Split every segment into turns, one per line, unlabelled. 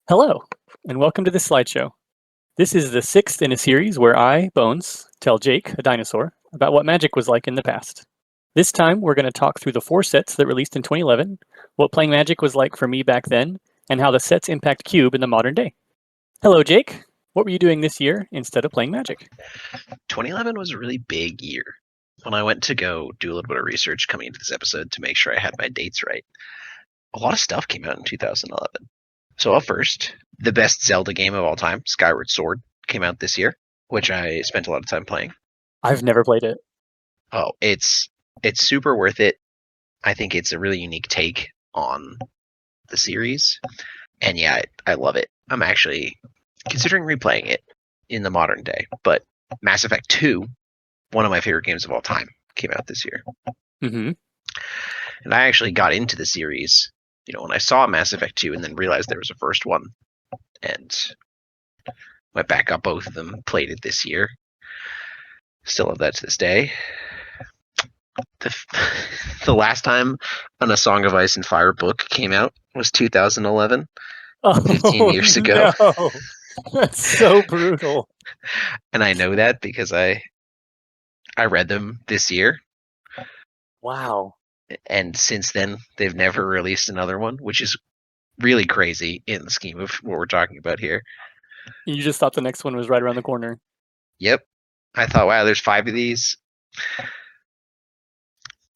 Hello, and welcome to this slideshow. This is the sixth in a series where I, Bones, tell Jake, a dinosaur, about what Magic was like in the past. This time, we're going to talk through the 4 sets that released in 2011, what playing Magic was like for me back then, and how the sets impact Cube in the modern day. Hello, Jake. What were you doing this year instead of playing Magic?
2011 was a really big year. When I went to go do a little bit of research coming into this episode to make sure I had my dates right, a lot of stuff came out in 2011. So up first, the best Zelda game of all time, Skyward Sword, came out this year, which I spent a lot of time playing.
I've never played it.
Oh, it's super worth it. I think it's a really unique take on the series. And yeah, I love it. I'm actually considering replaying it in the modern day. But Mass Effect 2, one of my favorite games of all time, came out this year.
Mm-hmm.
And I actually got into the series, when I saw Mass Effect 2 and then realized there was a first one. And went back, got both of them, played it this year. Still love that to this day. The last time A Song of Ice and Fire book came out was 2011, 15 years ago.
No. That's so brutal.
And I know that because I read them this year.
Wow.
And since then, they've never released another one, which is really crazy in the scheme of what we're talking about here.
You just thought the next one was right around the corner.
Yep. I thought, wow, there's 5 of these.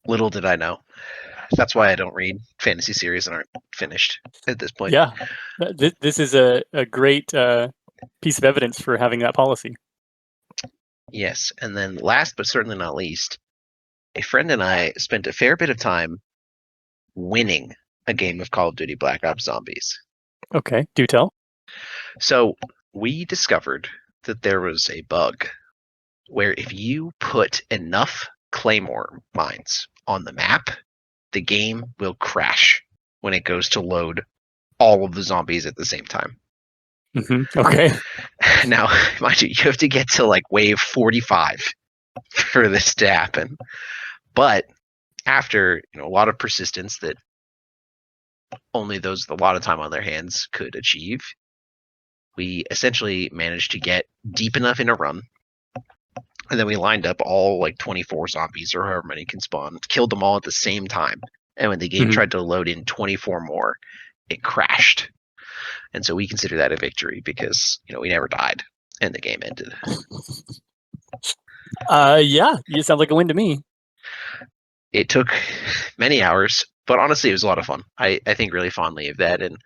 Little did I know. That's why I don't read fantasy series that aren't finished at this point.
Yeah. This is a great piece of evidence for having that policy.
Yes. And then last but certainly not least, a friend and I spent a fair bit of time winning a game of Call of Duty Black Ops Zombies.
Okay, do tell.
So we discovered that there was a bug where if you put enough Claymore mines on the map, the game will crash when it goes to load all of the zombies at the same time.
Mm-hmm. Okay.
Now, mind you have to get to like wave 45 for this to happen. But after a lot of persistence that only those with a lot of time on their hands could achieve, we essentially managed to get deep enough in a run. And then we lined up all like 24 zombies or however many can spawn, killed them all at the same time. And when the game tried to load in 24 more, it crashed. And so we consider that a victory because, we never died and the game ended.
Yeah, you sound like a win to me.
It took many hours, but honestly, it was a lot of fun. I think really fondly of that. And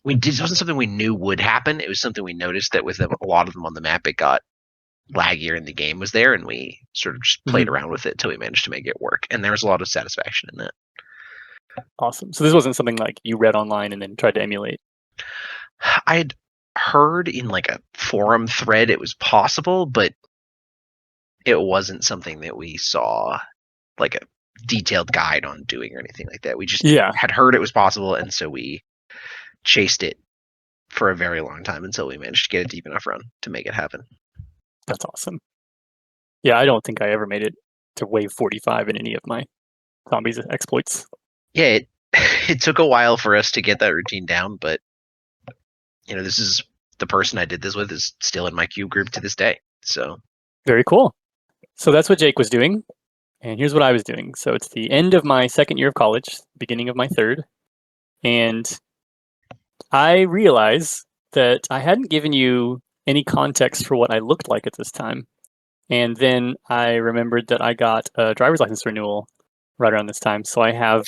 it wasn't something we knew would happen. It was something we noticed that with a lot of them on the map, it got laggier and the game was there, and we sort of just played around with it until we managed to make it work. And there was a lot of satisfaction in that.
Awesome. So this wasn't something like you read online and then tried to emulate?
I'd heard in like a forum thread it was possible, but it wasn't something that we saw like a detailed guide on doing or anything like that. We just had heard it was possible, and so we chased it for a very long time until we managed to get a deep enough run to make it happen.
That's awesome. Yeah, I don't think I ever made it to wave 45 in any of my zombies exploits.
Yeah, it took a while for us to get that routine down, but this is the person I did this with is still in my Cube group to this day. So
very cool. So that's what Jake was doing, and here's what I was doing. So it's the end of my second year of college, beginning of my third, and I realized that I hadn't given you any context for what I looked like at this time. And then I remembered that I got a driver's license renewal right around this time. So I have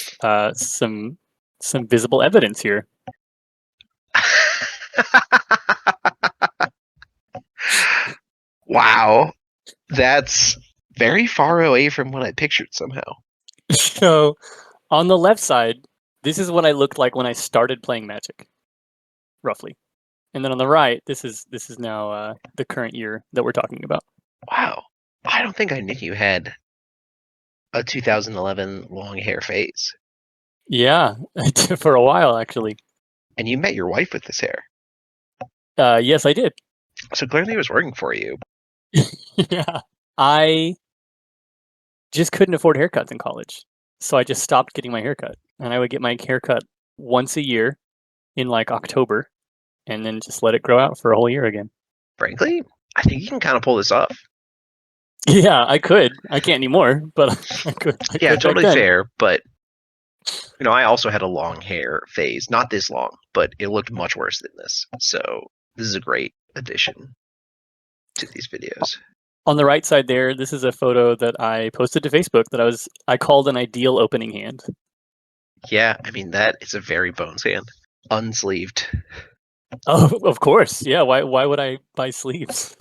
some visible evidence here.
Wow. That's very far away from what I pictured somehow.
So on the left side, this is what I looked like when I started playing Magic, roughly. And then on the right, this is now the current year that we're talking about.
Wow. I don't think I knew you had a 2011 long hair phase.
Yeah, for a while, actually.
And you met your wife with this hair.
Yes, I did.
So clearly it was working for you.
Yeah. I just couldn't afford haircuts in college. So I just stopped getting my haircut. And I would get my haircut once a year in like October. and then just let it grow out for a whole year again.
Frankly, I think you can kind of pull this off.
Yeah, I could. I can't anymore, but I could.
Yeah,
Back
totally
then.
fair. But I also had a long hair phase, not this long, but it looked much worse than this. So this is a great addition to these videos.
On the right side there, this is a photo that I posted to Facebook that I called an ideal opening hand.
Yeah, I mean that is a very Bones hand, unsleeved.
Oh, of course. Yeah. Why would I buy sleeves?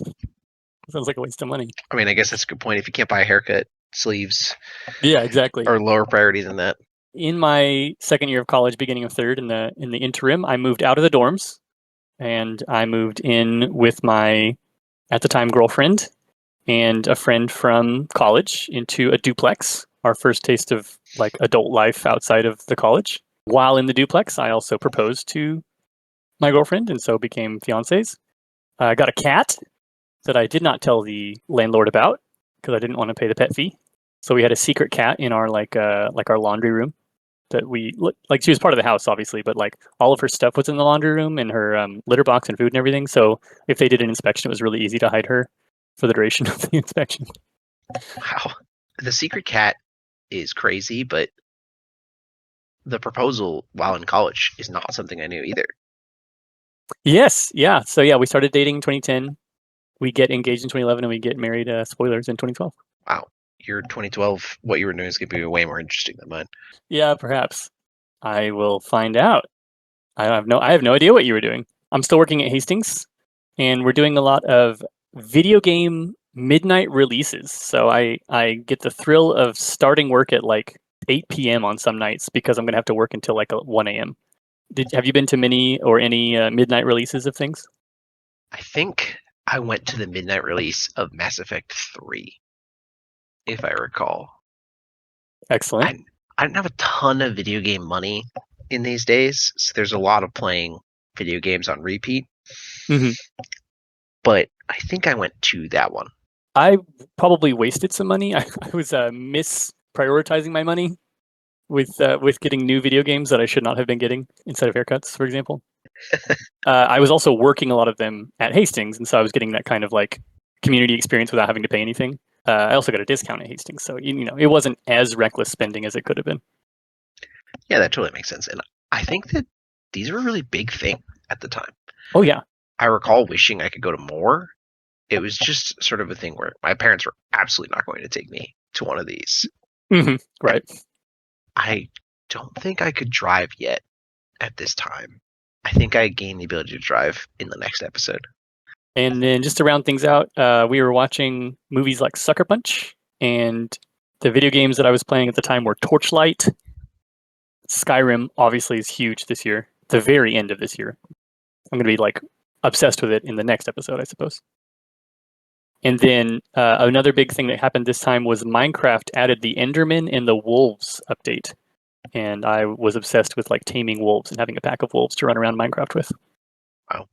Sounds like a waste of money.
I mean, I guess that's a good point. If you can't buy a haircut, sleeves
Yeah, exactly.
are lower priority than that.
In my second year of college, beginning of third, in the interim, I moved out of the dorms, and I moved in with my, at the time, girlfriend and a friend from college into a duplex. Our first taste of like adult life outside of the college. While in the duplex, I also proposed to my girlfriend, and so became fiancés. I got a cat that I did not tell the landlord about because I didn't want to pay the pet fee. So we had a secret cat in our like our laundry room that we like. She was part of the house, obviously, but like all of her stuff was in the laundry room and her litter box and food and everything. So if they did an inspection, it was really easy to hide her for the duration of the inspection.
Wow, the secret cat is crazy, but the proposal while in college is not something I knew either.
Yes, yeah. So yeah, we started dating in 2010. We get engaged in 2011, and we get married. Spoilers, in 2012.
Wow, your 2012, what you were doing is going to be way more interesting than mine.
Yeah, perhaps. I will find out. I have no idea what you were doing. I'm still working at Hastings, and we're doing a lot of video game midnight releases. So I get the thrill of starting work at like 8 p.m. on some nights because I'm gonna have to work until like 1 a.m. Have you been to many or any midnight releases of things?
I think I went to the midnight release of Mass Effect 3, if I recall.
Excellent.
I didn't have a ton of video game money in these days, so there's a lot of playing video games on repeat.
Mm-hmm.
But I think I went to that one.
I probably wasted some money. I was misprioritizing my money with getting new video games that I should not have been getting instead of haircuts, for example. I was also working a lot of them at Hastings, and so I was getting that kind of like community experience without having to pay anything. I also got a discount at Hastings, so it wasn't as reckless spending as it could have been.
Yeah, that totally makes sense. And I think that these were a really big thing at the time.
Oh yeah.
I recall wishing I could go to more. It was just sort of a thing where my parents were absolutely not going to take me to one of these.
Mm-hmm. Right.
And I don't think I could drive yet at this time. I think I gained the ability to drive in the next episode.
And then just to round things out, we were watching movies like Sucker Punch, and the video games that I was playing at the time were Torchlight. Skyrim obviously is huge this year, the very end of this year. I'm going to be like obsessed with it in the next episode, I suppose. And then another big thing that happened this time was Minecraft added the Endermen and the Wolves update. And I was obsessed with like taming wolves and having a pack of wolves to run around Minecraft with.
Wow.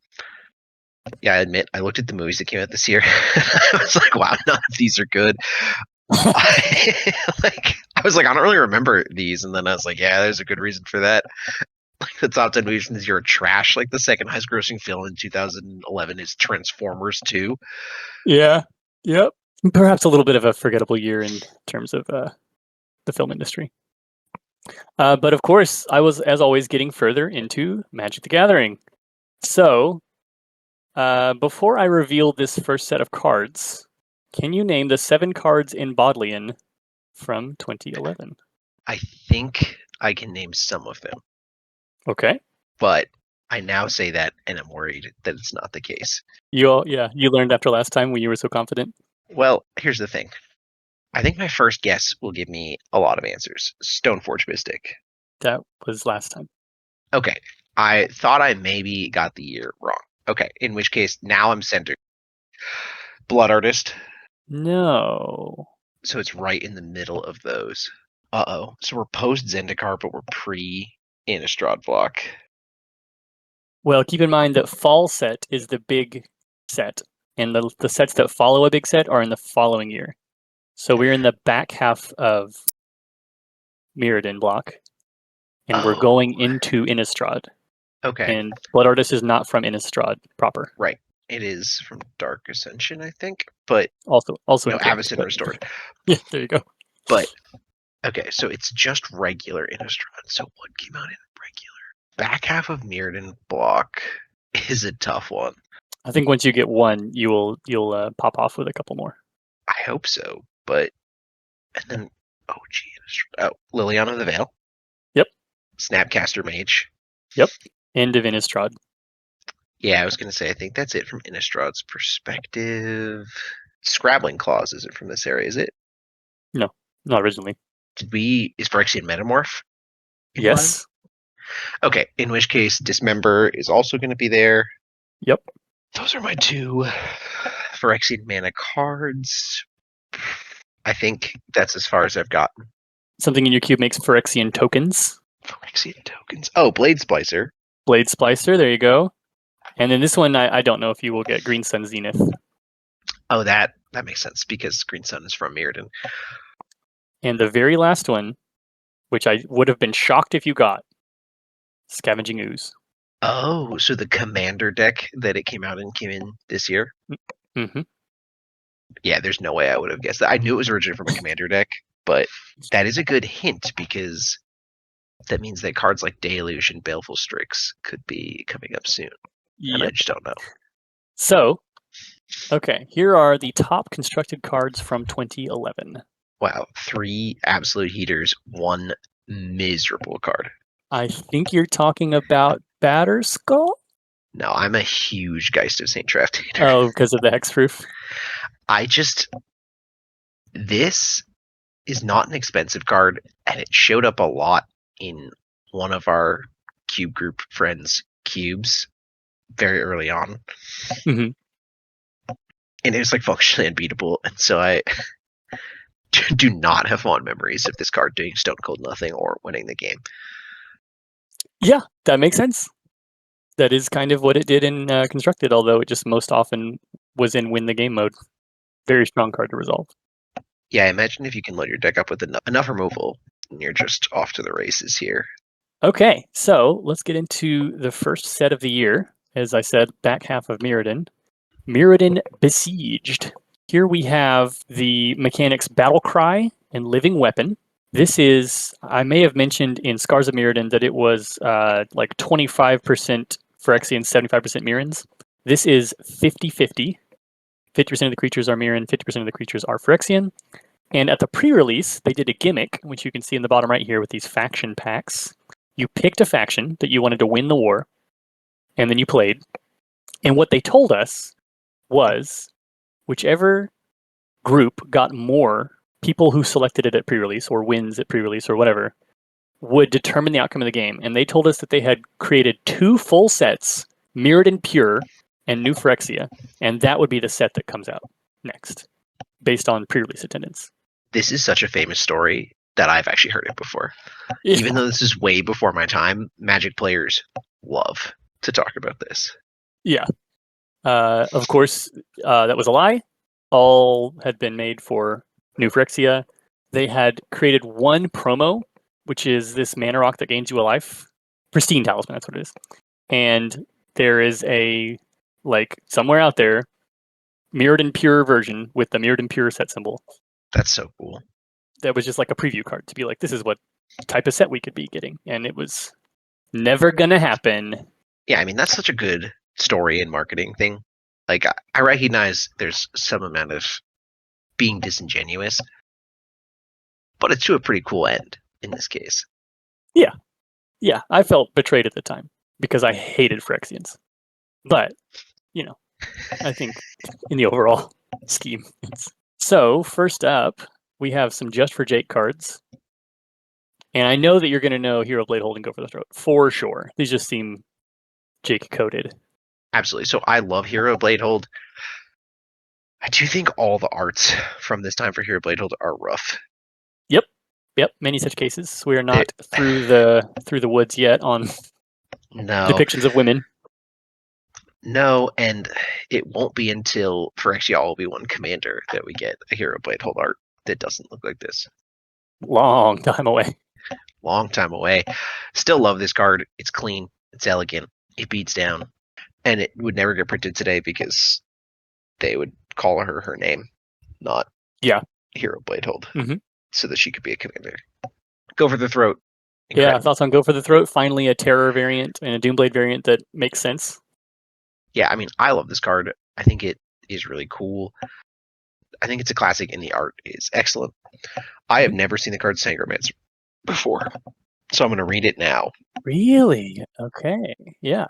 Yeah, I admit, I looked at the movies that came out this year. I was like, wow, none of these are good. I was like, I don't really remember these. And then I was like, yeah, there's a good reason for that. Like the top 10 movies from this year are trash. Like the second highest grossing film in 2011 is Transformers 2.
Yeah. Yep. Perhaps a little bit of a forgettable year in terms of the film industry. But of course, I was, as always, getting further into Magic the Gathering. So, before I reveal this first set of cards, can you name the 7 cards in Bodleian from 2011?
I think I can name some of them.
Okay.
But I now say that, and I'm worried that it's not the case.
You learned after last time when you were so confident.
Well, here's the thing. I think my first guess will give me a lot of answers. Stoneforge Mystic.
That was last time.
Okay. I thought I maybe got the year wrong. Okay. In which case, now I'm centered. Blood Artist.
No.
So it's right in the middle of those. Uh-oh. So we're post Zendikar, but we're pre Innistrad block.
Well, keep in mind that fall set is the big set, and the sets that follow a big set are in the following year. So we're in the back half of Mirrodin block, and we're going into Innistrad.
Okay.
And Blood Artist is not from Innistrad proper.
Right. It is from Dark Ascension, I think. But
Also
no,
incorrect.
Avacyn
But
Restored.
yeah, there you go.
But okay, so it's just regular Innistrad. So what came out in regular? Back half of Mirrodin block is a tough one.
I think once you get one, you'll pop off with a couple more.
I hope so. But and then Liliana of the Veil.
Yep.
Snapcaster Mage.
Yep. End of Innistrad.
Yeah, I was gonna say I think that's it from Innistrad's perspective. Scrabbling Claws isn't from this area, is it?
No, not originally.
Is Phyrexian Metamorph?
Yes.
Okay, in which case Dismember is also going to be there.
Yep.
Those are my two Phyrexian mana cards. I think that's as far as I've gotten.
Something in your cube makes Phyrexian tokens.
Phyrexian tokens. Oh, Blade Splicer.
Blade Splicer, there you go. And then this one, I don't know if you will get Green Sun Zenith.
Oh, that makes sense because Green Sun is from Mirrodin.
And the very last one, which I would have been shocked if you got, Scavenging Ooze.
Oh, so the Commander deck that it came in this year?
Mm-hmm.
Yeah, there's no way I would have guessed that. I knew it was originally from a Commander deck, but that is a good hint because that means that cards like Deluge and Baleful Strix could be coming up soon. And I just don't know.
So, okay, here are the top constructed cards from 2011.
Wow, 3 absolute heaters, 1 miserable card.
I think you're talking about Batterskull?
No, I'm a huge Geist of St. Traft hater.
Oh, because of the hexproof?
This is not an expensive card, and it showed up a lot in one of our cube group friends' cubes very early on.
Mm-hmm.
And it was like functionally unbeatable, and so I do not have fond memories of this card doing stone cold nothing or winning the game.
Yeah, that makes sense. That is kind of what it did in Constructed, although it just most often was in win the game mode. Very strong card to resolve.
Yeah, imagine if you can load your deck up with enough removal, and you're just off to the races here.
Okay, so let's get into the first set of the year. As I said, back half of Mirrodin. Mirrodin Besieged. Here we have the mechanics Battle Cry and Living Weapon. This is, I may have mentioned in Scars of Mirrodin that it was like 25% Phyrexian, 75% Mirrans. This is 50-50. 50% of the creatures are Mirran, 50% of the creatures are Phyrexian. And at the pre-release, they did a gimmick, which you can see in the bottom right here with these faction packs. You picked a faction that you wanted to win the war, and then you played. And what they told us was whichever group got more people who selected it at pre-release or wins at pre-release or whatever would determine the outcome of the game. And they told us that they had created 2 full sets, Mirrodin Pure and New Phyrexia, and that would be the set that comes out next, based on pre-release attendance.
This is such a famous story that I've actually heard it before. Yeah. Even though this is way before my time, Magic players love to talk about this.
Yeah. Of course, that was a lie. All had been made for New Phyrexia. They had created one promo, which is this mana rock that gains you a life. Pristine Talisman, that's what it is. And there is a, like, somewhere out there, Mirrodin Pure version with the Mirrodin Pure set symbol.
That's so cool.
That was just like a preview card to be like, this is what type of set we could be getting. And it was never going to happen.
Yeah, I mean, that's such a good story and marketing thing. Like, I recognize there's some amount of being disingenuous, but it's to a pretty cool end in this case.
Yeah. Yeah, I felt betrayed at the time because I hated Phyrexians. But, you know, I think in the overall scheme. So, first up, we have some Just for Jake cards. And I know that you're going to know Hero Blade Hold and Go for the Throat, for sure. These just seem Jake-coded.
Absolutely. So I love Hero Blade Hold. I do think all the arts from this time for Hero Blade Hold are rough.
Yep, many such cases. We are not through the woods yet on depictions of women.
No, and it won't be until Phyrexia All-Will-Be-One Commander that we get a Hero Blade Hold art that doesn't look like this.
Long time away.
Long time away. Still love this card. It's clean. It's elegant. it beats down. And it would never get printed today because they would call her name, not Hero Bladehold, so that she could be a commander. Go for the throat.
Incredible. Yeah, thoughts on Go for the Throat? Finally, a Terror variant and a Doomblade variant that makes sense.
Yeah, I mean, I love this card. I think it is really cool. I think it's a classic, and the art is excellent. I have never seen the card Sangromancer before, so I'm going to read it now.
Really? Okay. Yeah.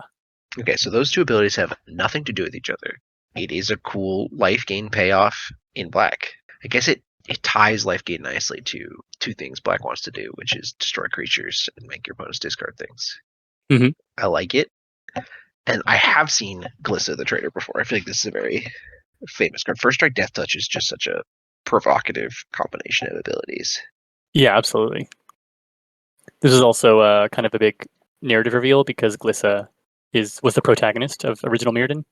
Okay, so those two abilities have nothing to do with each other. It is a cool life gain payoff in black. I guess it ties life gain nicely to two things black wants to do, which is destroy creatures and make your opponents discard things.
Mm-hmm.
I like it. And I have seen Glissa the Traitor before. I feel like this is a very famous card. First Strike Death Touch is just such a provocative combination of abilities.
Yeah, absolutely. This is also kind of a big narrative reveal because Glissa was the protagonist of original Mirrodin.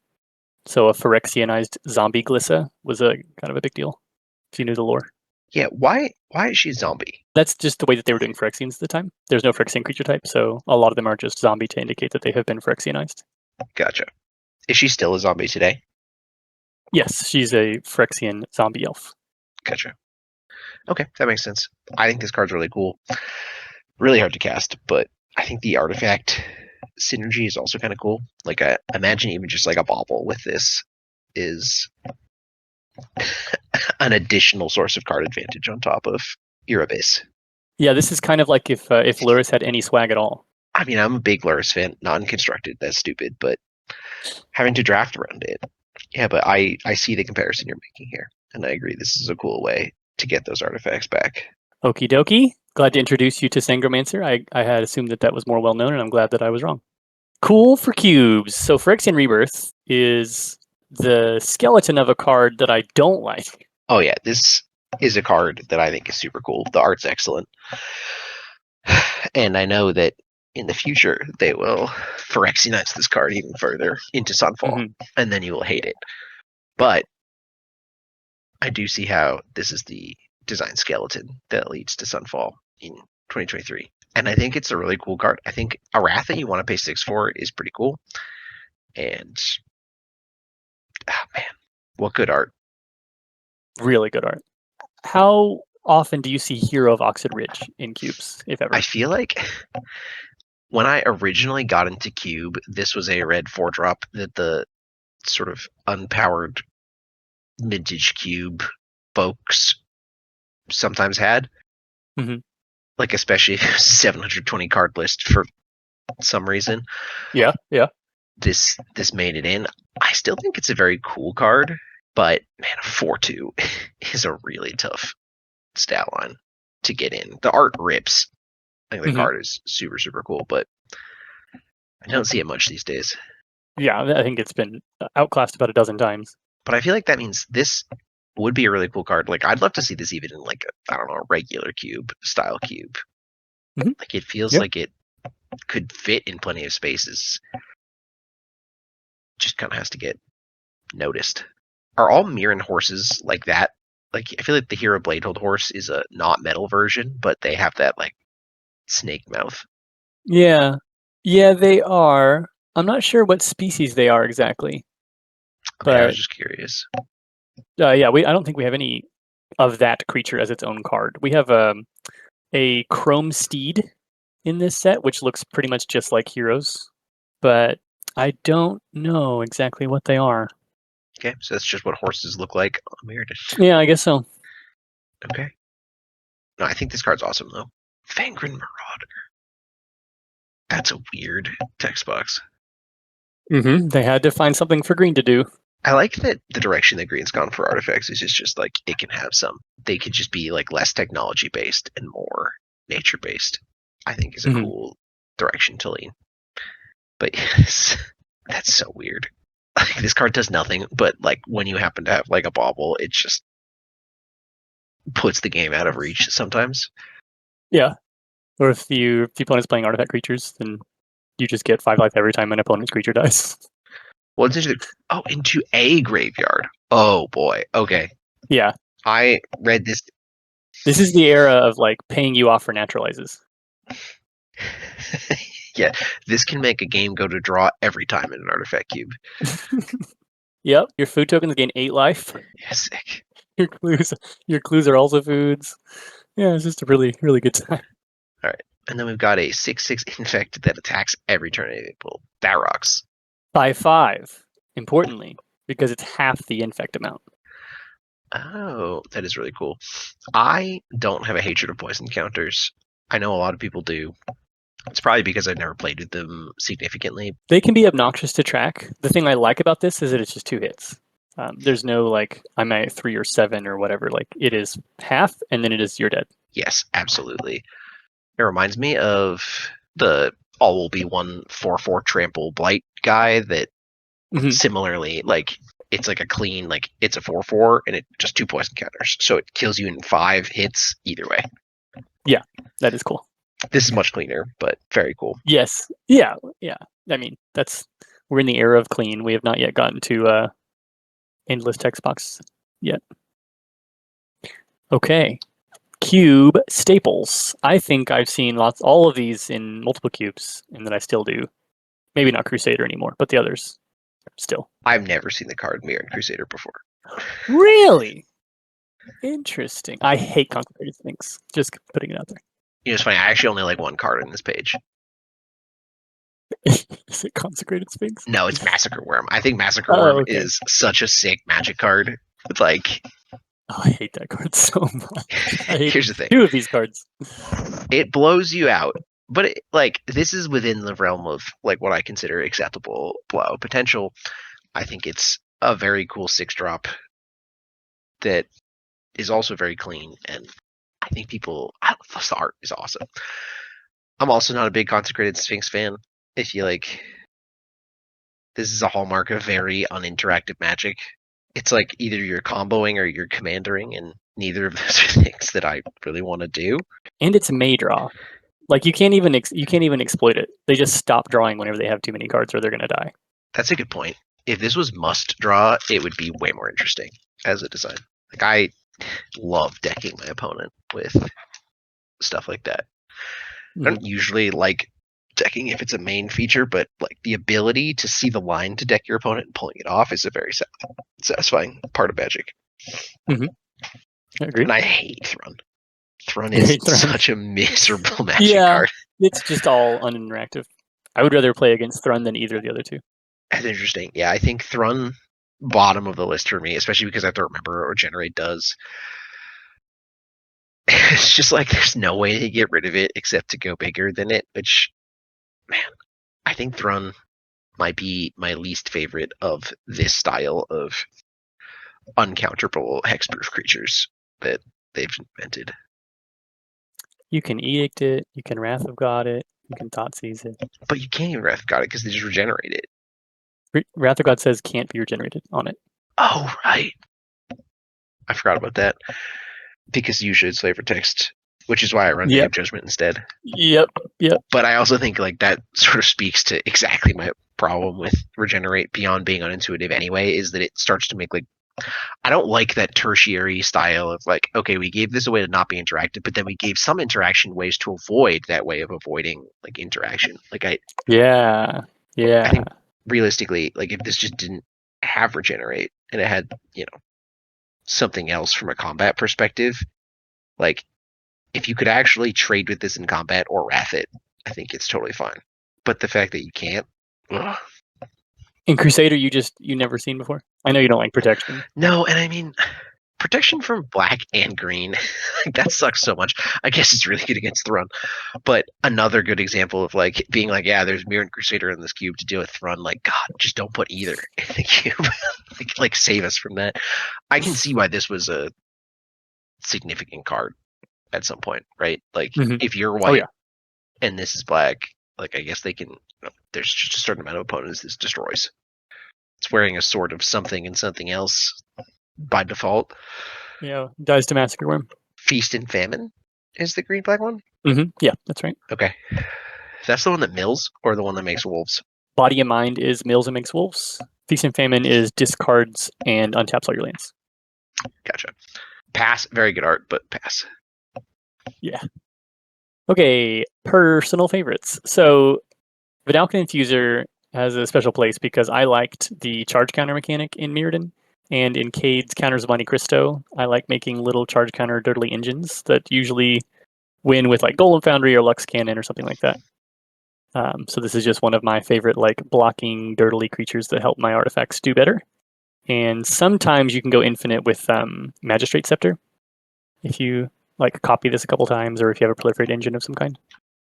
So a Phyrexianized zombie Glissa was a kind of a big deal, if you knew the lore.
Yeah, why is she a zombie?
That's just the way that they were doing Phyrexians at the time. There's no Phyrexian creature type, so a lot of them are just zombie to indicate that they have been Phyrexianized.
Gotcha. Is she still a zombie today?
Yes, she's a Phyrexian zombie elf.
Gotcha. Okay, that makes sense. I think this card's really cool. Really hard to cast, but I think the artifact synergy is also kind of cool. Like, I imagine even just like a bauble with this is an additional source of card advantage on top of Erebase.
Yeah, this is kind of like if Lurrus had any swag at all.
I mean, I'm a big Lurrus fan, non-constructed, that's stupid, but having to draft around it. Yeah, but I see the comparison you're making here, and I agree this is a cool way to get those artifacts back.
Okie dokie. Glad to introduce you to Sangromancer. I had assumed that was more well known, and I'm glad that I was wrong. Cool for cubes. So Phyrexian Rebirth is the skeleton of a card that I don't like.
Oh yeah, this is a card that I think is super cool. The art's excellent. And I know that in the future they will Phyrexianize this card even further into Sunfall, and then you will hate it. But I do see how this is the design skeleton that leads to Sunfall in 2023. And I think it's a really cool card. I think a Wrath that you want to pay 6 for is pretty cool. And man, what good art.
Really good art. How often do you see Hero of Oxid Ridge in cubes, if ever?
I feel like when I originally got into Cube, this was a red 4-drop that the sort of unpowered vintage Cube folks sometimes had. Like, especially 720 card list for some reason.
Yeah.
This made it in. I still think it's a very cool card, but man, a 4/2 is a really tough stat line to get in. The art rips. I think the card is super, super cool, but I don't see it much these days.
Yeah, I think it's been outclassed about a dozen times.
But I feel like that means this would be a really cool card. Like, I'd love to see this even in like a regular cube style cube. Like, it feels like it could fit in plenty of spaces. Just kind of has to get noticed. Are all Mirren horses like that? Like, I feel like the Hero Bladehold horse is a not metal version, but they have that like snake mouth.
Yeah, they are. I'm not sure what species they are exactly.
Okay, I was just curious.
Yeah, I don't think we have any of that creature as its own card. We have a Chrome Steed in this set, which looks pretty much just like Heroes, but I don't know exactly what they are.
Okay, so that's just what horses look like. Weird.
Yeah, I guess so.
Okay. No, I think this card's awesome, though. Fangren Marauder. That's a weird text box.
They had to find something for green to do.
I like that the direction that green's gone for artifacts is just like, it can have some. They could just be like less technology based and more nature based. I think is a cool direction to lean. But yes, that's so weird. Like, this card does nothing, but like when you happen to have like a bauble, it just puts the game out of reach sometimes.
Yeah. Or if the opponent's playing artifact creatures, then you just get 5 life every time an opponent's creature dies.
Well, it's interesting. Oh, into a graveyard. Oh boy. Okay.
Yeah.
I read this.
This is the era of like paying you off for naturalizes.
Yeah, this can make a game go to draw every time in an artifact cube.
Yep, your food tokens gain 8 life.
Yeah, sick.
Your clues are also foods. Yeah, it's just a really, really good time.
All right, and then we've got a 6/6 infect that attacks every turn of April. That rocks.
5/5, importantly, because it's half the infect amount.
Oh, that is really cool. I don't have a hatred of poison counters. I know a lot of people do. It's probably because I've never played with them significantly.
They can be obnoxious to track. The thing I like about this is that it's just 2 hits. There's no like I'm at 3 or 7 or whatever. Like it is half, and then it is you're dead.
Yes, absolutely. It reminds me of the all will be 1/4/4 trample blight guy that similarly, like it's like a clean, like it's a 4/4 and it just 2 poison counters. So it kills you in 5 hits either way.
Yeah, that is cool.
This is much cleaner, but very cool.
Yes. Yeah. Yeah. I mean, we're in the era of clean. We have not yet gotten to endless text box yet. Okay. Cube staples. I think I've seen all of these in multiple cubes, and that I still do. Maybe not Crusader anymore, but the others still.
I've never seen the card Mirror and Crusader before.
Really? Interesting. I hate Consecrated Sphinx. Just putting it out there.
You know, it's funny. I actually only like one card on this page.
Is it Consecrated Sphinx?
No, it's Massacre Worm. I think Massacre Worm is such a sick magic card. Like,
I hate that card so much.
Here's the thing.
2 of these cards.
It blows you out, but this is within the realm of like what I consider acceptable blow potential. I think it's a very cool 6-drop that is also very clean, and I think the art is awesome. I'm also not a big Consecrated Sphinx fan. If you like, this is a hallmark of very uninteractive Magic. It's like either you're comboing or you're commandering, and neither of those are things that I really want to do.
And it's May draw. Like you can't even exploit it. They just stop drawing whenever they have too many cards, or they're gonna die.
That's a good point. If this was must draw, it would be way more interesting as a design. Like I love decking my opponent with stuff like that. I don't usually like decking if it's a main feature, but like the ability to see the line to deck your opponent and pulling it off is a very satisfying part of Magic.
I agree.
And I hate Thrun. Thrun is such a miserable Magic card.
It's just all uninteractive. I would rather play against Thrun than either of the other 2.
That's interesting. Yeah, I think Thrun bottom of the list for me, especially because I have to remember what Regenerate does. It's just like there's no way to get rid of it except to go bigger than it, which, man, I think Thrun might be my least favorite of this style of uncounterable hexproof creatures that they've invented.
You can Edict it, you can Wrath of God it, you can Thoughtseize it.
But you can't even Wrath of God it because they just regenerate it.
Wrath of God says can't be regenerated on it.
Oh, right. I forgot about that. Because usually it's flavor text, which is why I run Day of Judgment instead.
Yep.
But I also think like that sort of speaks to exactly my problem with Regenerate beyond being unintuitive anyway, is that it starts to make like I don't like that tertiary style of like, okay, we gave this a way to not be interactive, but then we gave some interaction ways to avoid that way of avoiding like interaction. Like I think realistically, like if this just didn't have Regenerate and it had, something else from a combat perspective, like if you could actually trade with this in combat or wrath it, I think it's totally fine. But the fact that you can't, ugh.
In Crusader, you never seen before. I know you don't like protection.
No, and I mean protection from black and green, that sucks so much. I guess it's really good against Thrun. But another good example of like being like, yeah, there's Mirror and Crusader in this cube to deal with Thrun. Like, God, just don't put either in the cube. like save us from that. I can see why this was a significant card at some point, right? Like if you're white and this is black, like I guess they can. There's just a certain amount of opponents this destroys. It's wearing a sword of something and something else by default.
Yeah, dies to Massacre Worm.
Feast and Famine is the green-black one?
Yeah, that's right.
Okay. That's the one that mills or the one that makes wolves?
Body and Mind is mills and makes wolves. Feast and Famine is discards and untaps all your lands.
Gotcha. Pass. Very good art, but pass.
Yeah. Okay, personal favorites. So Vidalcan Infuser has a special place because I liked the charge counter mechanic in Mirrodin, and in Cade's Counters of Monte Cristo, I like making little charge counter dirtily engines that usually win with like Golem Foundry or Lux Cannon or something like that. So this is just one of my favorite like blocking dirtily creatures that help my artifacts do better. And sometimes you can go infinite with Magistrate Scepter if you like copy this a couple times, or if you have a proliferate engine of some kind.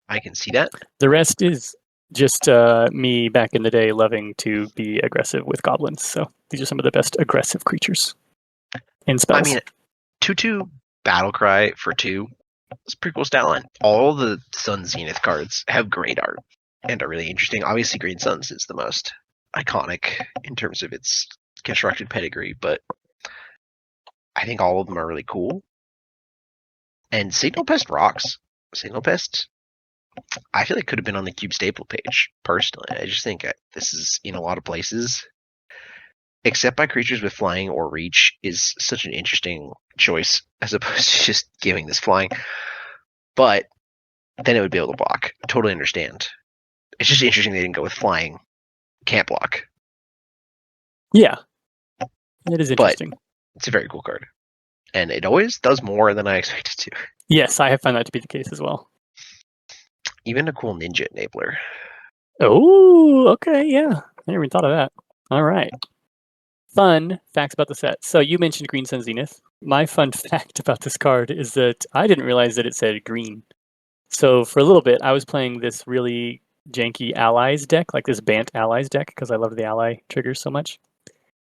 I can see that.
The rest is just me back in the day loving to be aggressive with goblins. So these are some of the best aggressive creatures and spells.
I mean, 2/2 Battlecry for 2. It's a pretty cool stat line. All the Sun Zenith cards have great art and are really interesting. Obviously, Green Suns is the most iconic in terms of its constructed pedigree, but I think all of them are really cool. And Signal Pest rocks. Signal Pest, I feel like could have been on the Cube staple page, personally. I just think this is in a lot of places. Except by creatures with flying or reach is such an interesting choice as opposed to just giving this flying. But then it would be able to block. I totally understand. It's just interesting they didn't go with flying. Can't block.
Yeah. It is interesting.
But it's a very cool card. And it always does more than I expected to.
Yes, I have found that to be the case as well.
Even a cool ninja enabler.
Oh, okay, yeah. I never even thought of that. All right. Fun facts about the set. So you mentioned Green Sun Zenith. My fun fact about this card is that I didn't realize that it said green. So for a little bit, I was playing this really janky allies deck, like this Bant allies deck, because I love the ally triggers so much.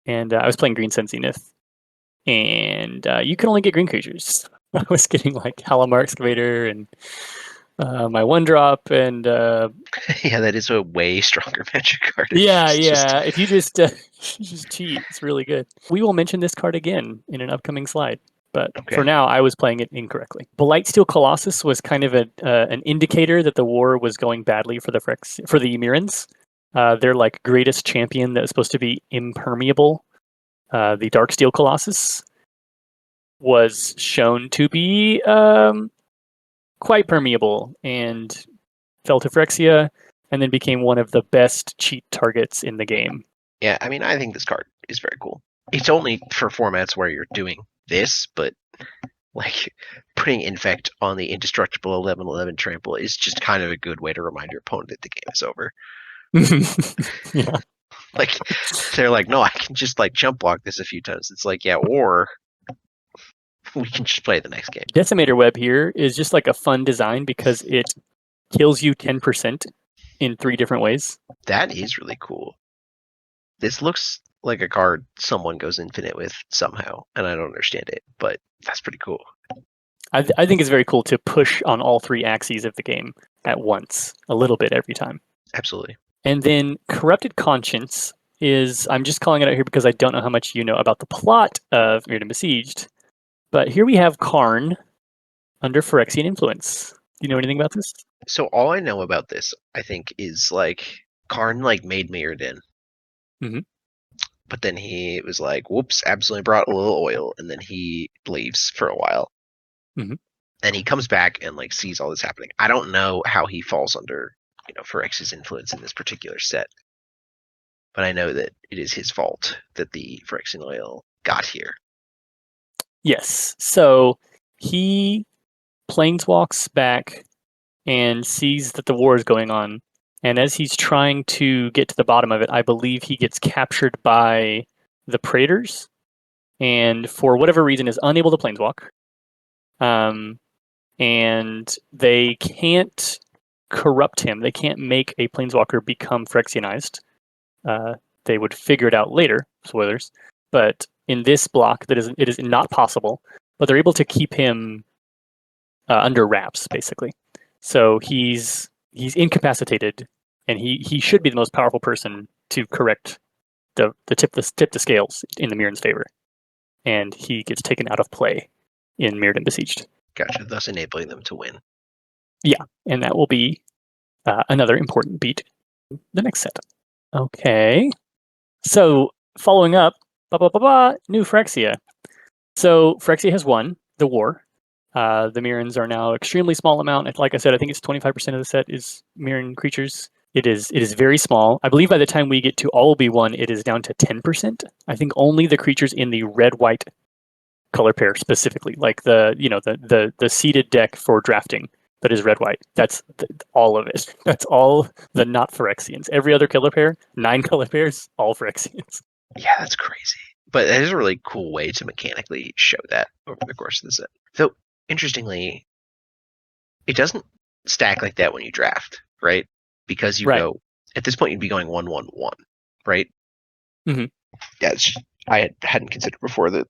And I was playing Green Sun Zenith. And you can only get green creatures. I was getting like Halamar Excavator and my 1-drop and
yeah, that is a way stronger magic card.
Yeah. If you just cheat, it's really good. We will mention this card again in an upcoming slide, but for now, I was playing it incorrectly. Blightsteel Colossus was kind of an indicator that the war was going badly for the Mirrans. Their like greatest champion that was supposed to be impermeable, the Darksteel Colossus, was shown to be quite permeable and fell to Phyrexia, and then became one of the best cheat targets in the game.
Yeah, I mean, I think this card is very cool. It's only for formats where you're doing this, but like putting Infect on the indestructible 11/11 trample is just kind of a good way to remind your opponent that the game is over.
Yeah.
Like, they're like, no, I can just like jump block this a few times. It's like, yeah, or we can just play the next game.
Decimator Web here is just like a fun design because it kills you 10% in 3 different ways.
That is really cool. This looks like a card someone goes infinite with somehow, and I don't understand it, but that's pretty cool.
I think it's very cool to push on all 3 axes of the game at once, a little bit every time.
Absolutely.
And then Corrupted Conscience is, I'm just calling it out here because I don't know how much you know about the plot of Mirrodin Besieged, but here we have Karn under Phyrexian influence. Do you know anything about this?
So all I know about this, I think, is like Karn like made Mirrodin.
Mm-hmm.
But then he was like, whoops, absolutely brought a little oil, and then he leaves for a while.
Mm-hmm.
And he comes back and like sees all this happening. I don't know how he falls under, Phyrexia's influence in this particular set. But I know that it is his fault that the Phyrexian oil got here.
Yes. So he planeswalks back and sees that the war is going on. And as he's trying to get to the bottom of it, I believe he gets captured by the Praetors, and for whatever reason is unable to planeswalk. And they can't corrupt him. They can't make a planeswalker become Phyrexianized. They would figure it out later, spoilers. But in this block, it is not possible. But they're able to keep him under wraps, basically. So he's incapacitated, and he should be the most powerful person to correct the tip the scales in the Mirren's favor. And he gets taken out of play in Mirrodin Besieged.
Gotcha, thus enabling them to win.
Yeah, and that will be another important beat the next set. Okay. So, following up, new Phyrexia. So, Phyrexia has won the war. The Mirrans are now extremely small amount. Like I said, I think it's 25% of the set is Mirran creatures. It is very small. I believe by the time we get to all be one, it is down to 10%. I think only the creatures in the red-white color pair specifically, like the seeded deck for drafting that is red-white. That's all of it. That's all the not Phyrexians. Every other color pair, 9 color pairs, all Phyrexians.
Yeah, that's crazy. But that is a really cool way to mechanically show that over the course of the set. Though, interestingly, it doesn't stack like that when you draft, right? Because you go, at this point, you'd be going 1-1-1, right?
Mm-hmm.
Yeah, I hadn't considered before that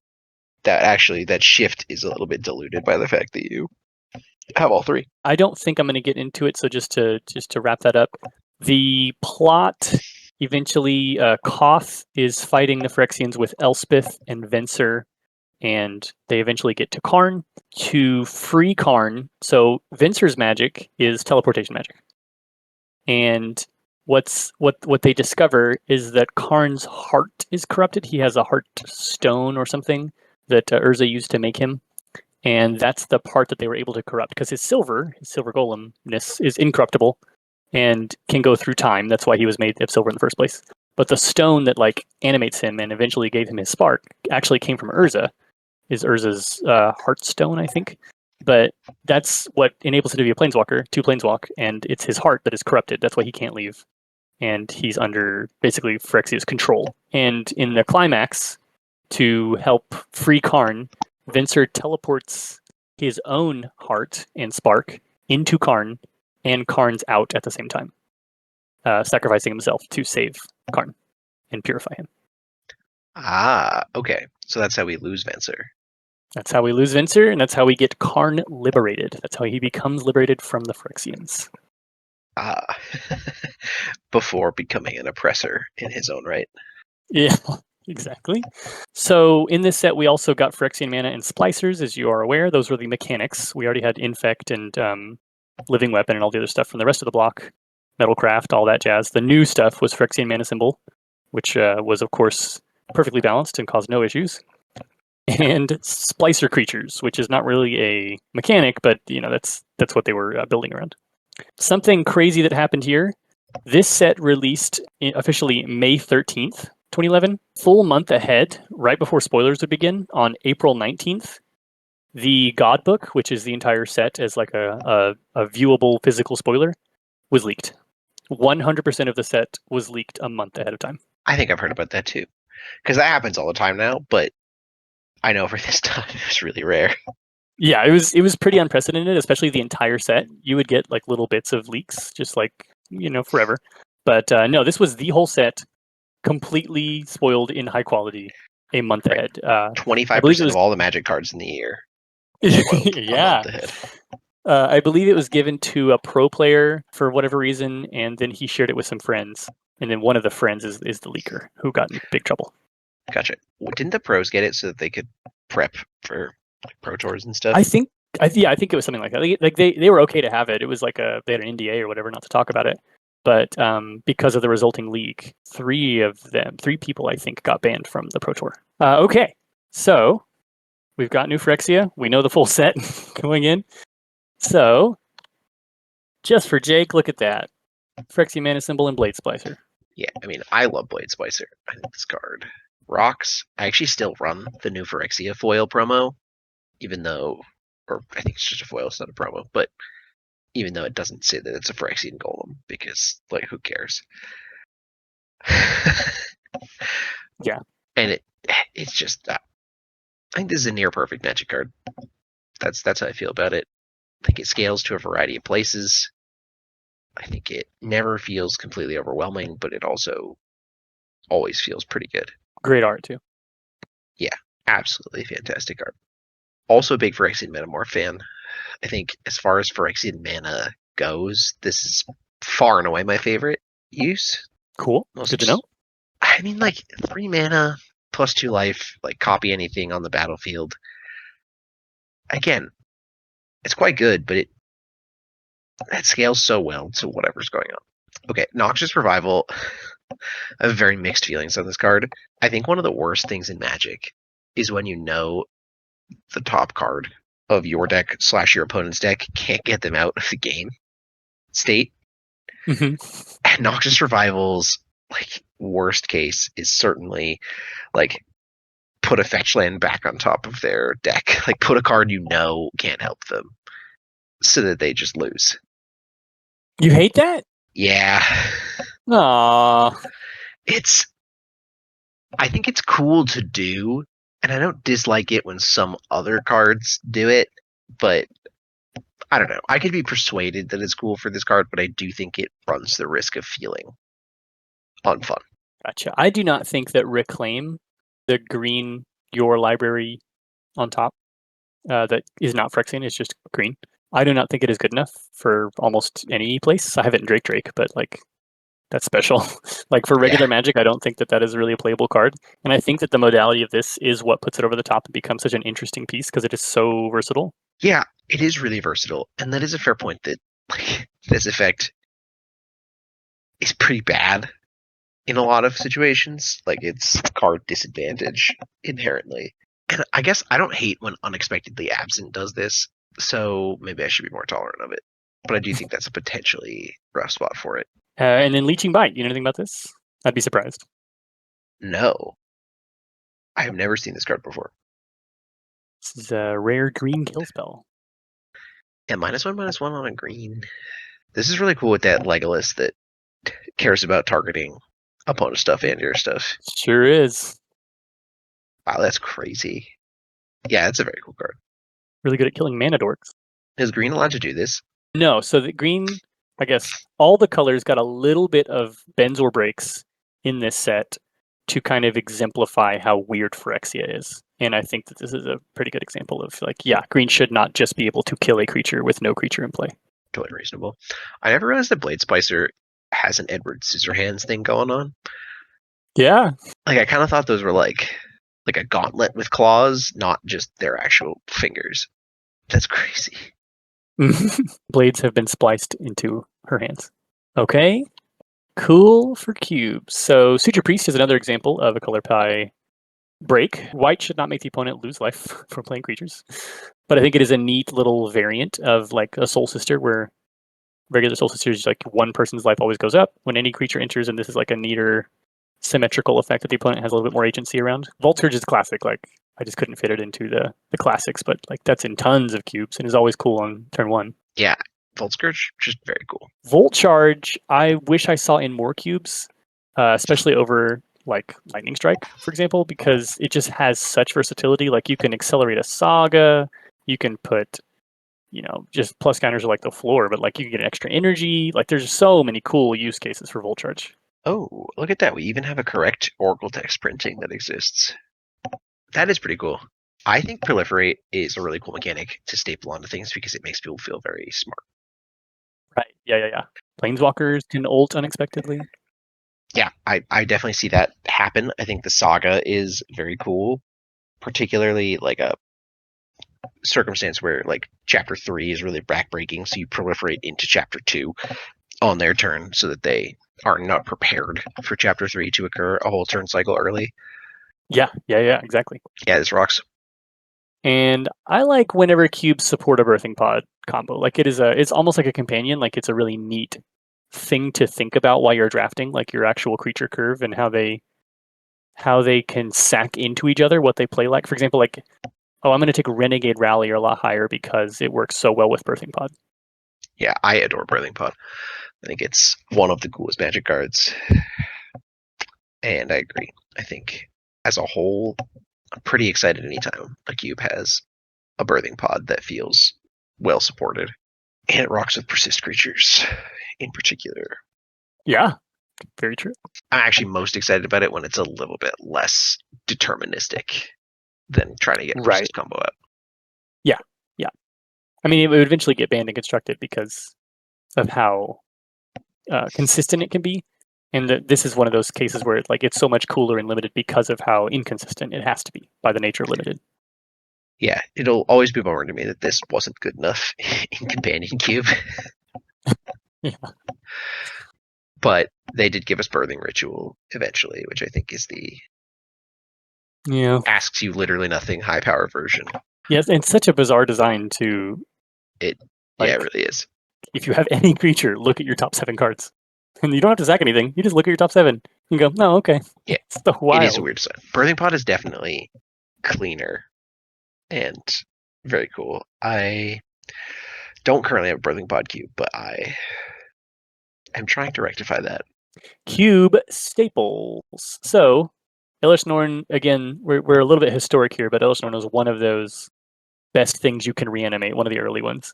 actually that shift is a little bit diluted by the fact that you have all 3.
I don't think I'm going to get into it, so just to wrap that up, the plot eventually, Koth is fighting the Phyrexians with Elspeth and Venser, and they eventually get to Karn to free Karn. So Venser's magic is teleportation magic, and what they discover is that Karn's heart is corrupted. He has a heart stone or something that Urza used to make him. And that's the part that they were able to corrupt, because his silver golemness is incorruptible and can go through time. That's why he was made of silver in the first place. But the stone that animates him and eventually gave him his spark actually came from Urza. Is Urza's Heartstone, I think. But that's what enables him to be a planeswalker, to planeswalk, and it's his heart that is corrupted. That's why he can't leave. And he's under basically Phyrexia's control. And in the climax, to help free Karn, Venser teleports his own heart and spark into Karn, and Karn's out at the same time, sacrificing himself to save Karn and purify him.
Ah, okay. So that's how we lose Venser.
That's how we lose Venser, and that's how we get Karn liberated. That's how he becomes liberated from the Phyrexians.
Ah, before becoming an oppressor in his own right.
Yeah. Exactly. So in this set, we also got Phyrexian mana and Splicers, as you are aware. Those were the mechanics. We already had Infect and Living Weapon and all the other stuff from the rest of the block. Metalcraft, all that jazz. The new stuff was Phyrexian Mana Symbol, which was, of course, perfectly balanced and caused no issues. And Splicer Creatures, which is not really a mechanic, but that's what they were building around. Something crazy that happened here. This set released officially May 13th. 2011, full month ahead, right before spoilers would begin, on April 19th, the God Book, which is the entire set as a viewable physical spoiler, was leaked. 100% of the set was leaked a month ahead of time.
I think I've heard about that too, because that happens all the time now, but I know for this time it was really rare.
Yeah, it was pretty unprecedented, especially the entire set. You would get little bits of leaks, just forever. But no, this was the whole set, completely spoiled in high quality a month ahead.
25% of all the Magic cards in the year.
Yeah. I believe it was given to a pro player for whatever reason, and then he shared it with some friends. And then one of the friends is the leaker who got in big trouble.
Gotcha. Didn't the pros get it so that they could prep for pro tours and stuff?
I think it was something like that. They were okay to have it. It was they had an NDA or whatever not to talk about it. But because of the resulting leak, 3 people, I think, got banned from the Pro Tour. Okay, so we've got new Phyrexia. We know the full set going in. So, just for Jake, look at that. Phyrexia Mana Symbol and Blade Splicer.
Yeah, I mean, I love Blade Splicer. I think this card rocks. I actually still run the new Phyrexia foil promo, even though, or I think it's just a foil, it's not a promo, but even though it doesn't say that it's a Phyrexian Golem, because, who cares?
Yeah.
And it's just, I think this is a near perfect Magic card. That's how I feel about it. I think it scales to a variety of places. I think it never feels completely overwhelming, but it also always feels pretty good.
Great art, too.
Yeah, absolutely fantastic art. Also a big Phyrexian Metamorph fan. I think as far as Phyrexian mana goes, this is far and away my favorite use.
Cool. Good to know.
I mean, 3 mana plus 2 life, copy anything on the battlefield. Again, it's quite good, but it scales so well to whatever's going on. Okay, Noxious Revival. I have very mixed feelings on this card. I think one of the worst things in Magic is when you know the top card of your deck / your opponent's deck can't get them out of the game state.
Mhm.
And Noxious Revival's like worst case is certainly like put a fetch land back on top of their deck. Like put a card you know can't help them, so that they just lose.
You hate that?
Yeah,
Aww.
it's. I think it's cool to do, and I don't dislike it when some other cards do it, but I don't know. I could be persuaded that it's cool for this card, but I do think it runs the risk of feeling unfun.
Gotcha. I do not think that Reclaim, the green, your library on top, that is not Phyrexian, it's just green. I do not think it is good enough for almost any place. I have it in Drake, but like that's special. Like for
Yeah,
regular Magic, I don't think that that is really a playable card. And I think that the modality of this is what puts it over the top and becomes such an interesting piece because it is so versatile.
yeah, it is really versatile, and that is a fair point. That like this effect is pretty bad in a lot of situations. Like it's card disadvantage inherently. And I guess I don't hate when Unexpectedly Absent does this, so maybe I should be more tolerant of it. But I do think that's a potentially rough spot for it.
And then Leeching Bite, you know anything about this? I'd be surprised.
No, I have never seen this card before.
This is a rare green kill spell.
And -1/-1 on a green. This is really cool with that Legolas that cares about targeting opponent stuff and your stuff.
Sure is.
Wow, that's crazy. Yeah, it's a very cool card.
Really good at killing mana dorks.
Is green allowed to do this?
No, so the green, I guess all the colors got a little bit of bends or breaks in this set to kind of exemplify how weird Phyrexia is. And I think that this is a pretty good example of like, yeah, green should not just be able to kill a creature with no creature in play.
Totally reasonable. I never realized that Blade Splicer has an Edward Scissorhands thing going on.
Yeah.
Like I kind of thought those were like a gauntlet with claws, not just their actual fingers. That's crazy.
Blades have been spliced into her hands. Okay. Cool for cubes. So Suture Priest is another example of a color pie break. White should not make the opponent lose life from playing creatures. But I think it is a neat little variant of like a Soul Sister where regular Soul Sister is like one person's life always goes up when any creature enters, and this is like a neater symmetrical effect that the opponent has a little bit more agency around. Volturge is classic. Like I just couldn't fit it into the classics, but like that's in tons of cubes and is always cool on turn one.
Yeah, Volt Scourge, just very cool.
Volt Charge, I wish I saw in more cubes, especially over like Lightning Strike, for example, because it just has such versatility. Like you can accelerate a saga, you can put, just plus counters are like the floor, but like you can get extra energy. Like there's so many cool use cases for Volt Charge.
Oh, look at that. We even have a correct Oracle text printing that exists. That is pretty cool. I think Proliferate is a really cool mechanic to staple onto things because it makes people feel very smart.
Right. Yeah. Planeswalkers can ult unexpectedly.
Yeah, I definitely see that happen. I think the saga is very cool, particularly like a circumstance where like chapter 3 is really backbreaking, so you proliferate into chapter 2 on their turn so that they are not prepared for chapter 3 to occur a whole turn cycle early.
Yeah, exactly.
Yeah, this rocks.
And I like whenever cubes support a birthing pod combo. Like it's almost like a companion. Like it's a really neat thing to think about while you're drafting, like your actual creature curve and how they can sack into each other, what they play like. For example, like, oh, I'm going to take Renegade Rally a lot higher because it works so well with birthing pod.
Yeah, I adore Birthing Pod. I think it's one of the coolest Magic cards. And I agree. I think as a whole, I'm pretty excited anytime a cube has a birthing pod that feels well supported. And it rocks with persist creatures in particular.
Yeah, very true.
I'm actually most excited about it when it's a little bit less deterministic than trying to get a persist combo out.
Yeah. I mean, it would eventually get banned and constructed because of how consistent it can be. And this is one of those cases where it's so much cooler and limited because of how inconsistent it has to be by the nature of limited.
Yeah, it'll always be a bummer to me that this wasn't good enough in Companion Cube.
Yeah.
But they did give us Birthing Ritual eventually, which I think is the asks you literally nothing high power version.
Yes, and such a bizarre design to
it. Yeah, it really is.
if you have any creature, look at your top 7 cards. And you don't have to sack anything. You just look at your top 7 and go, no, okay.
Yeah,
it's the wild.
It is a weird design. Birthing Pod is definitely cleaner and very cool. I don't currently have a Birthing Pod cube, but I am trying to rectify that.
Cube staples. So, Elish Norn, again, we're a little bit historic here, but Elish Norn was one of those best things you can reanimate, one of the early ones.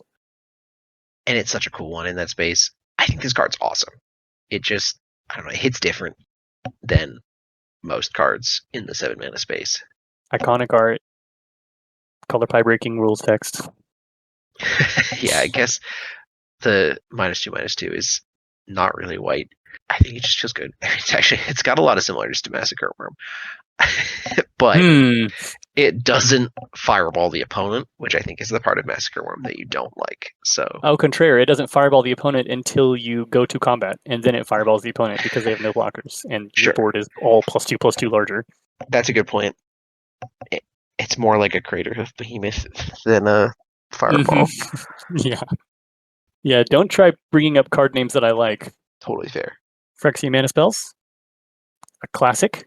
And it's such a cool one in that space. I think this card's awesome. It just, I don't know, it hits different than most cards in the 7 mana space.
Iconic art, color pie breaking rules text.
Yeah, I guess the -2/-2 is not really white. I think it just feels good. It's got a lot of similarities to Massacre Worm. But it doesn't fireball the opponent, which I think is the part of Massacre Worm that you don't like. So
au contraire, it doesn't fireball the opponent until you go to combat, and then it fireballs the opponent because they have no blockers, and your board is all +2/+2 larger.
That's a good point. It's more like a Crater Hoof Behemoth than a Fireball.
Yeah, don't try bringing up card names that I like.
Totally fair.
Phyrexian Mana Spells, a classic.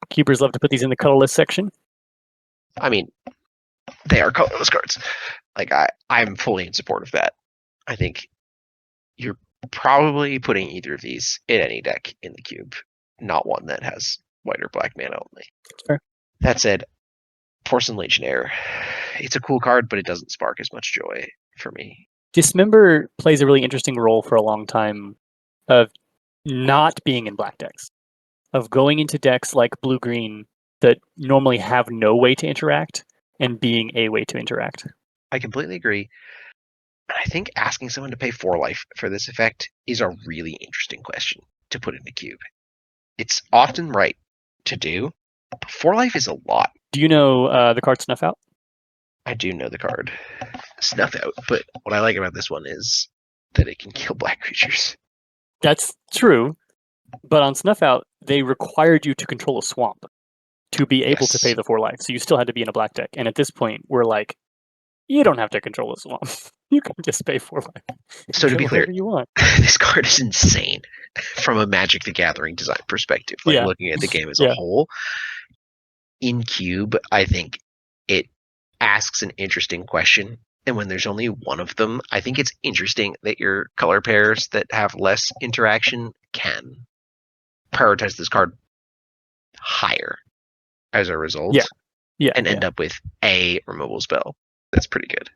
Keepers love to put these in the colorless section.
I mean, they are colorless cards. Like, I'm fully in support of that. I think you're probably putting either of these in any deck in the cube, not one that has white or black mana only.
Fair.
That said, Porcelain Legionnaire, it's a cool card, but it doesn't spark as much joy for me.
Dismember plays a really interesting role for a long time of not being in black decks, of going into decks like blue-green that normally have no way to interact and being a way to interact.
I completely agree. I think asking someone to pay 4 life for this effect is a really interesting question to put in the cube. It's often right to do, but 4 life is a lot.
Do you know the card Snuff Out?
I do know the card Snuff Out, but what I like about this one is that it can kill black creatures.
That's true, but on Snuff Out, they required you to control a swamp to be able to pay the 4 life, so you still had to be in a black deck. And at this point, we're like, you don't have to control a swamp. You can just pay 4 life.
So to be clear,
you want.
This card is insane from a Magic the Gathering design perspective. Like looking at the game as a whole. In cube, I think it asks an interesting question. And when there's only one of them, I think it's interesting that your color pairs that have less interaction can prioritize this card higher as a result. And end up with a removal spell. That's pretty good.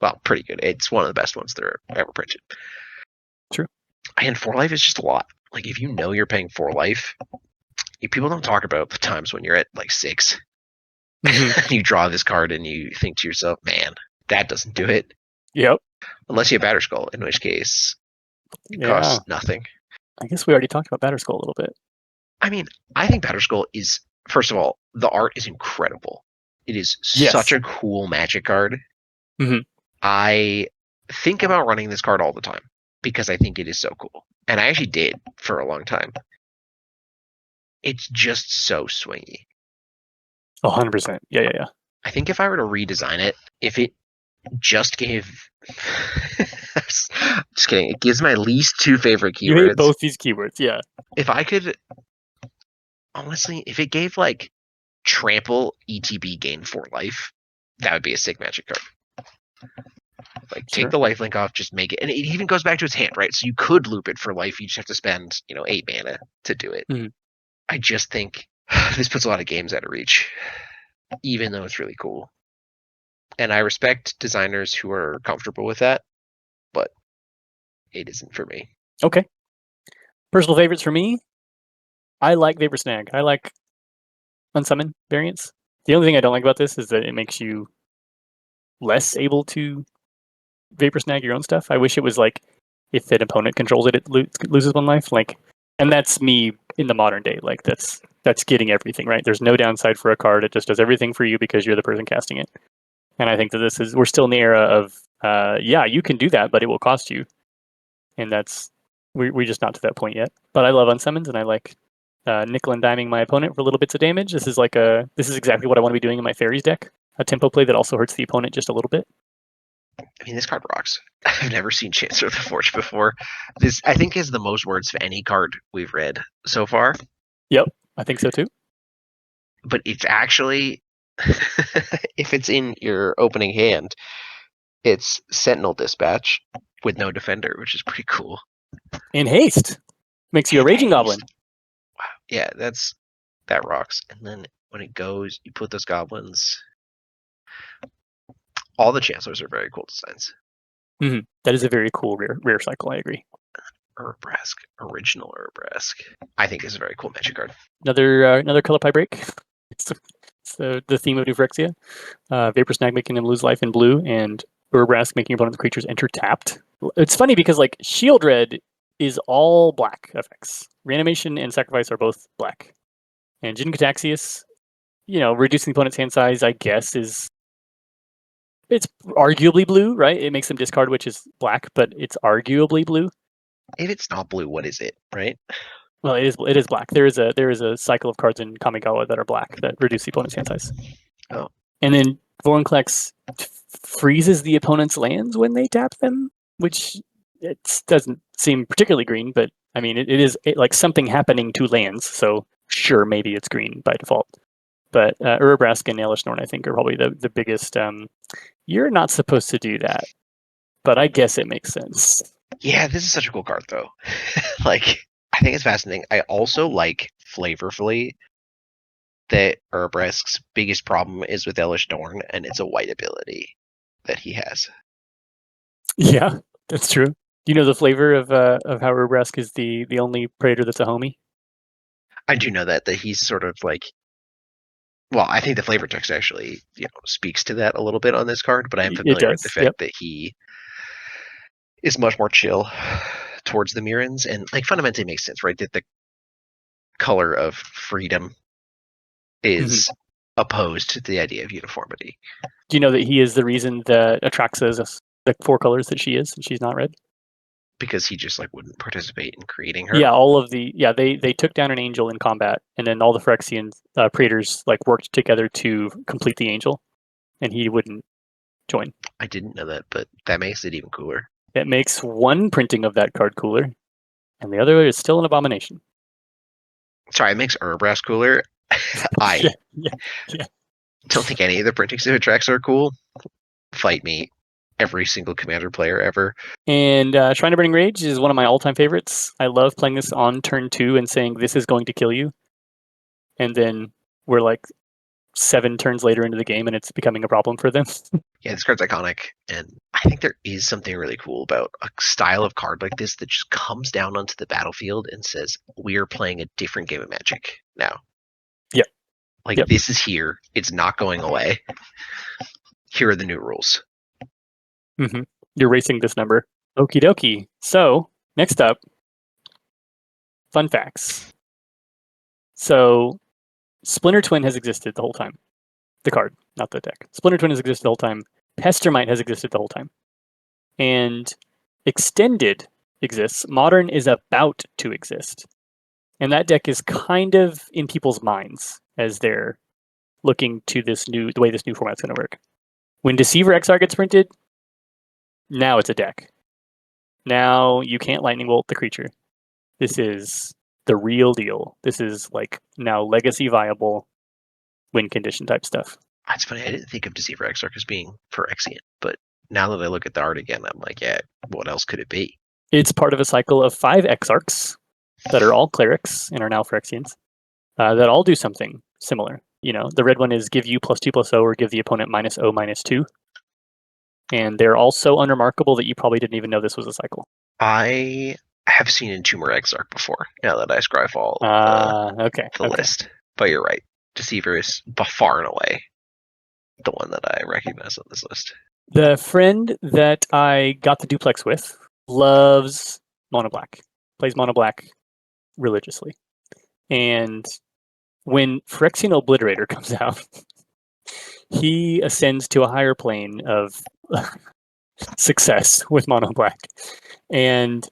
Well, pretty good. It's one of the best ones that are ever printed.
True.
And 4 life is just a lot. Like, if you know you're paying 4 life, people don't talk about the times when you're at like 6. You draw this card and you think to yourself, man, that doesn't do it.
Yep.
Unless you have Batterskull, in which case it costs nothing.
I guess we already talked about Batterskull a little bit.
I mean, I think Batterskull is, first of all, the art is incredible. It is such a cool Magic card. I think about running this card all the time because I think it is so cool. And I actually did for a long time. It's just so swingy.
100%. Yeah.
I think if I were to redesign it, if it just gave... just kidding. It gives my least 2 favorite keywords.
You hate both these keywords, yeah.
If I could... Honestly, if it gave, like, Trample, ETB, gain 4 life, that would be a sick Magic card. Like, take the lifelink off, just make it. And it even goes back to its hand, right? So you could loop it for life. You just have to spend, 8 mana to do it. I just think this puts a lot of games out of reach, even though it's really cool. And I respect designers who are comfortable with that, but it isn't for me.
Okay. Personal favorites for me, I like Vapor Snag. I like Unsummon variants. The only thing I don't like about this is that it makes you less able to Vapor Snag your own stuff. I wish it was like, if an opponent controls it, it loses 1 life. Like, and that's me in the modern day. Like, that's getting everything, right? There's no downside for a card. It just does everything for you because you're the person casting it. And I think that we're still in the era of, you can do that, but it will cost you. And we're just not to that point yet. But I love Unsummons, and I like nickel and diming my opponent for little bits of damage. This is exactly what I want to be doing in my Fairies deck. A tempo play that also hurts the opponent just a little bit.
I mean, this card rocks. I've never seen Chancellor of the Forge before. This, I think, is the most words of any card we've read so far.
Yep, I think so too.
But it's actually, if it's in your opening hand, it's Sentinel Dispatch with no defender, which is pretty cool.
And haste makes you a
And
raging
haste.
goblin.
Wow, yeah, that rocks. And then when it goes, you put those goblins. All the Chancellors are very cool designs.
Mm-hmm. That is a very cool rare cycle. I agree.
Urbrask, original Urbrask, I think is a very cool Magic card.
Another color pie break. It's the theme of New Phyrexia. Vapor Snag making them lose life in blue, and Urbrask making opponent's creatures enter tapped. It's funny because like Shield Red is all black effects. Reanimation and Sacrifice are both black. And Jin Cataxius, reducing the opponent's hand size, I guess, it's arguably blue, right? It makes them discard, which is black, but it's arguably blue.
If it's not blue, what is it, right?
Well, it is black. There is a cycle of cards in Kamigawa that are black that reduce the opponent's hand size.
Oh.
And then Vorinclex freezes the opponent's lands when they tap them, which it doesn't seem particularly green, but I mean, it is like something happening to lands, so sure, maybe it's green by default. But Urabrask and Nailish Norn, I think, are probably the biggest. You're not supposed to do that, but I guess it makes sense.
Yeah, this is such a cool card, though. Like, I think it's fascinating. I also like flavorfully that Urabrask's biggest problem is with Elish Dorn, and it's a white ability that he has.
Yeah, that's true. Do you know the flavor of how Urabrask is the only Praetor that's a homie?
I do know that he's sort of like. Well, I think the flavor text actually, speaks to that a little bit on this card, but I am familiar with the fact that he is much more chill towards the Mirrans, and like fundamentally makes sense, right? That the color of freedom is opposed to the idea of uniformity.
Do you know that he is the reason that Atraxa is the 4 colors that she is, and she's not red?
Because he just like wouldn't participate in creating her.
Yeah, they took down an angel in combat, and then all the Phyrexian Praetors like worked together to complete the angel, and he wouldn't join.
I didn't know that, but that makes it even cooler.
It makes one printing of that card cooler, and the other is still an abomination.
Sorry, it makes Urabrask cooler. I don't think any of the printings of Atraxa are cool. Fight me. Every single Commander player ever.
And Shrine of Burning Rage is one of my all-time favorites. I love playing this on turn 2 and saying, this is going to kill you. And then we're like 7 turns later into the game and it's becoming a problem for them.
Yeah, this card's iconic. And I think there is something really cool about a style of card like this that just comes down onto the battlefield and says, we are playing a different game of Magic now.
Yep.
Like, this is here. It's not going away. Here are the new rules.
Mm-hmm. You're racing this number. Okie dokie. So, next up, fun facts. So, Splinter Twin has existed the whole time. The card, not the deck. Splinter Twin has existed the whole time. Pestermite has existed the whole time. And Extended exists. Modern is about to exist. And that deck is kind of in people's minds as they're looking to the way this new format's going to work. When Deceiver XR gets printed, now it's a deck. Now you can't Lightning Bolt the creature. This is the real deal. This is like now legacy viable win condition type stuff.
It's funny, I didn't think of Deceiver Exarch as being Phyrexian, but now that I look at the art again, I'm like, yeah, what else could it be?
It's part of a cycle of 5 Exarchs that are all clerics and are now Phyrexians that all do something similar. The red one is give you +2/+0 or give the opponent -0/-2. And they're all so unremarkable that you probably didn't even know this was a cycle.
I have seen Entomber Exarch before, now that I Scryfall the list. But you're right. Deceiver is by far and away the one that I recognize on this list.
The friend that I got the duplex with loves Mono Black. Plays Mono Black religiously. And when Phyrexian Obliterator comes out, he ascends to a higher plane of success with Mono Black. And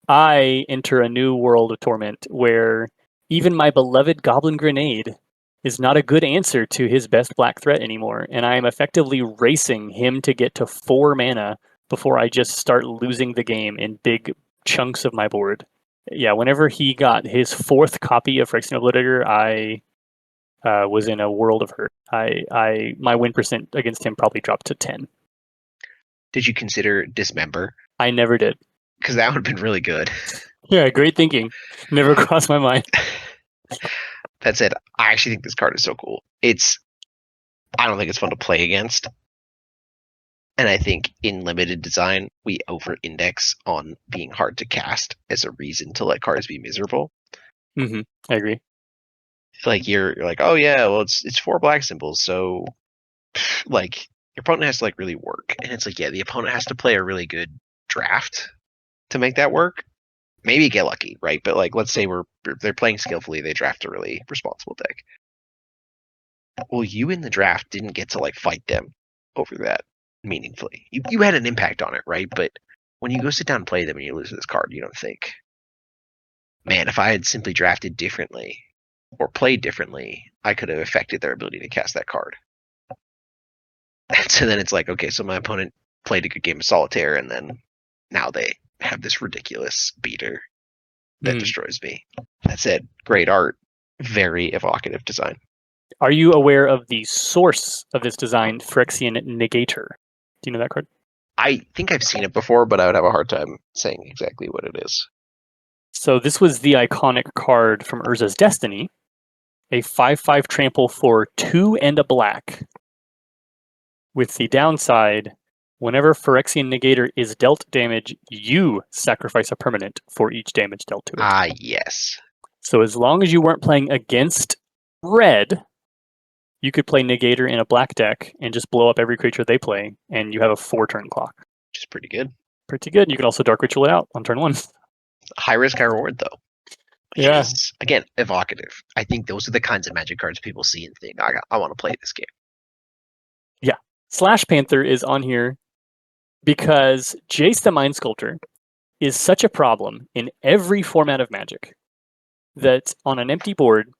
I enter a new world of torment where even my beloved Goblin Grenade is not a good answer to his best black threat anymore, and I am effectively racing him to get to 4 mana before I just start losing the game in big chunks of my board. Yeah, whenever he got his 4th copy of Phyrexian Obliterator, I was in a world of hurt. My win percent against him probably dropped to 10.
Did you consider Dismember?
I never did.
Because that would have been really good.
Yeah, great thinking. Never crossed my mind.
That said, I actually think this card is so cool. I don't think it's fun to play against. And I think in limited design, we over-index on being hard to cast as a reason to let cards be miserable.
Mm-hmm. I agree.
Like you're like, oh yeah, well it's 4 black symbols, so like your opponent has to like really work. And it's like, yeah, the opponent has to play a really good draft to make that work. Maybe get lucky, right? But like, let's say they're playing skillfully, they draft a really responsible deck. Well, you in the draft didn't get to like fight them over that meaningfully. You had an impact on it, right? But when you go sit down and play them and you lose this card, you don't think, man, if I had simply drafted differently or played differently, I could have affected their ability to cast that card. And so then it's like, okay, so my opponent played a good game of solitaire, and then now they have this ridiculous beater that destroys me. That said, great art, very evocative design.
Are you aware of the source of this design, Phyrexian Negator? Do you know that card?
I think I've seen it before, but I would have a hard time saying exactly what it is.
So this was the iconic card from Urza's Destiny, a 5/5 trample for 2 and a black. With the downside, whenever Phyrexian Negator is dealt damage, you sacrifice a permanent for each damage dealt to it.
Ah, yes.
So as long as you weren't playing against red, you could play Negator in a black deck and just blow up every creature they play, and you have a 4-turn clock.
Which is pretty good.
Pretty good. You can also Dark Ritual it out on turn 1.
High risk, high reward, though.
Yeah.
Is, again, evocative. I think those are the kinds of Magic cards people see and think, I want to play this game.
Yeah. Slash Panther is on here because Jace the Mind Sculptor is such a problem in every format of Magic that on an empty board,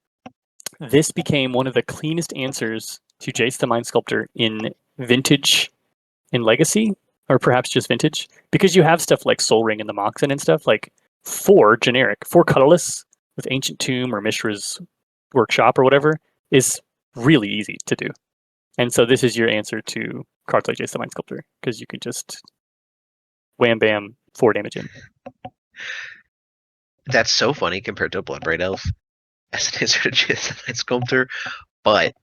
this became one of the cleanest answers to Jace the Mind Sculptor in Vintage, in Legacy, or perhaps just Vintage, because you have stuff like Soul Ring and the Moxen and stuff, like 4 colorless with Ancient Tomb or Mishra's Workshop or whatever is really easy to do. And so this is your answer to cards like Jace the Mind Sculptor, because you can just wham bam 4 damage in.
That's so funny compared to a Bloodbraid Elf as an answer to Jace the Mind Sculptor, but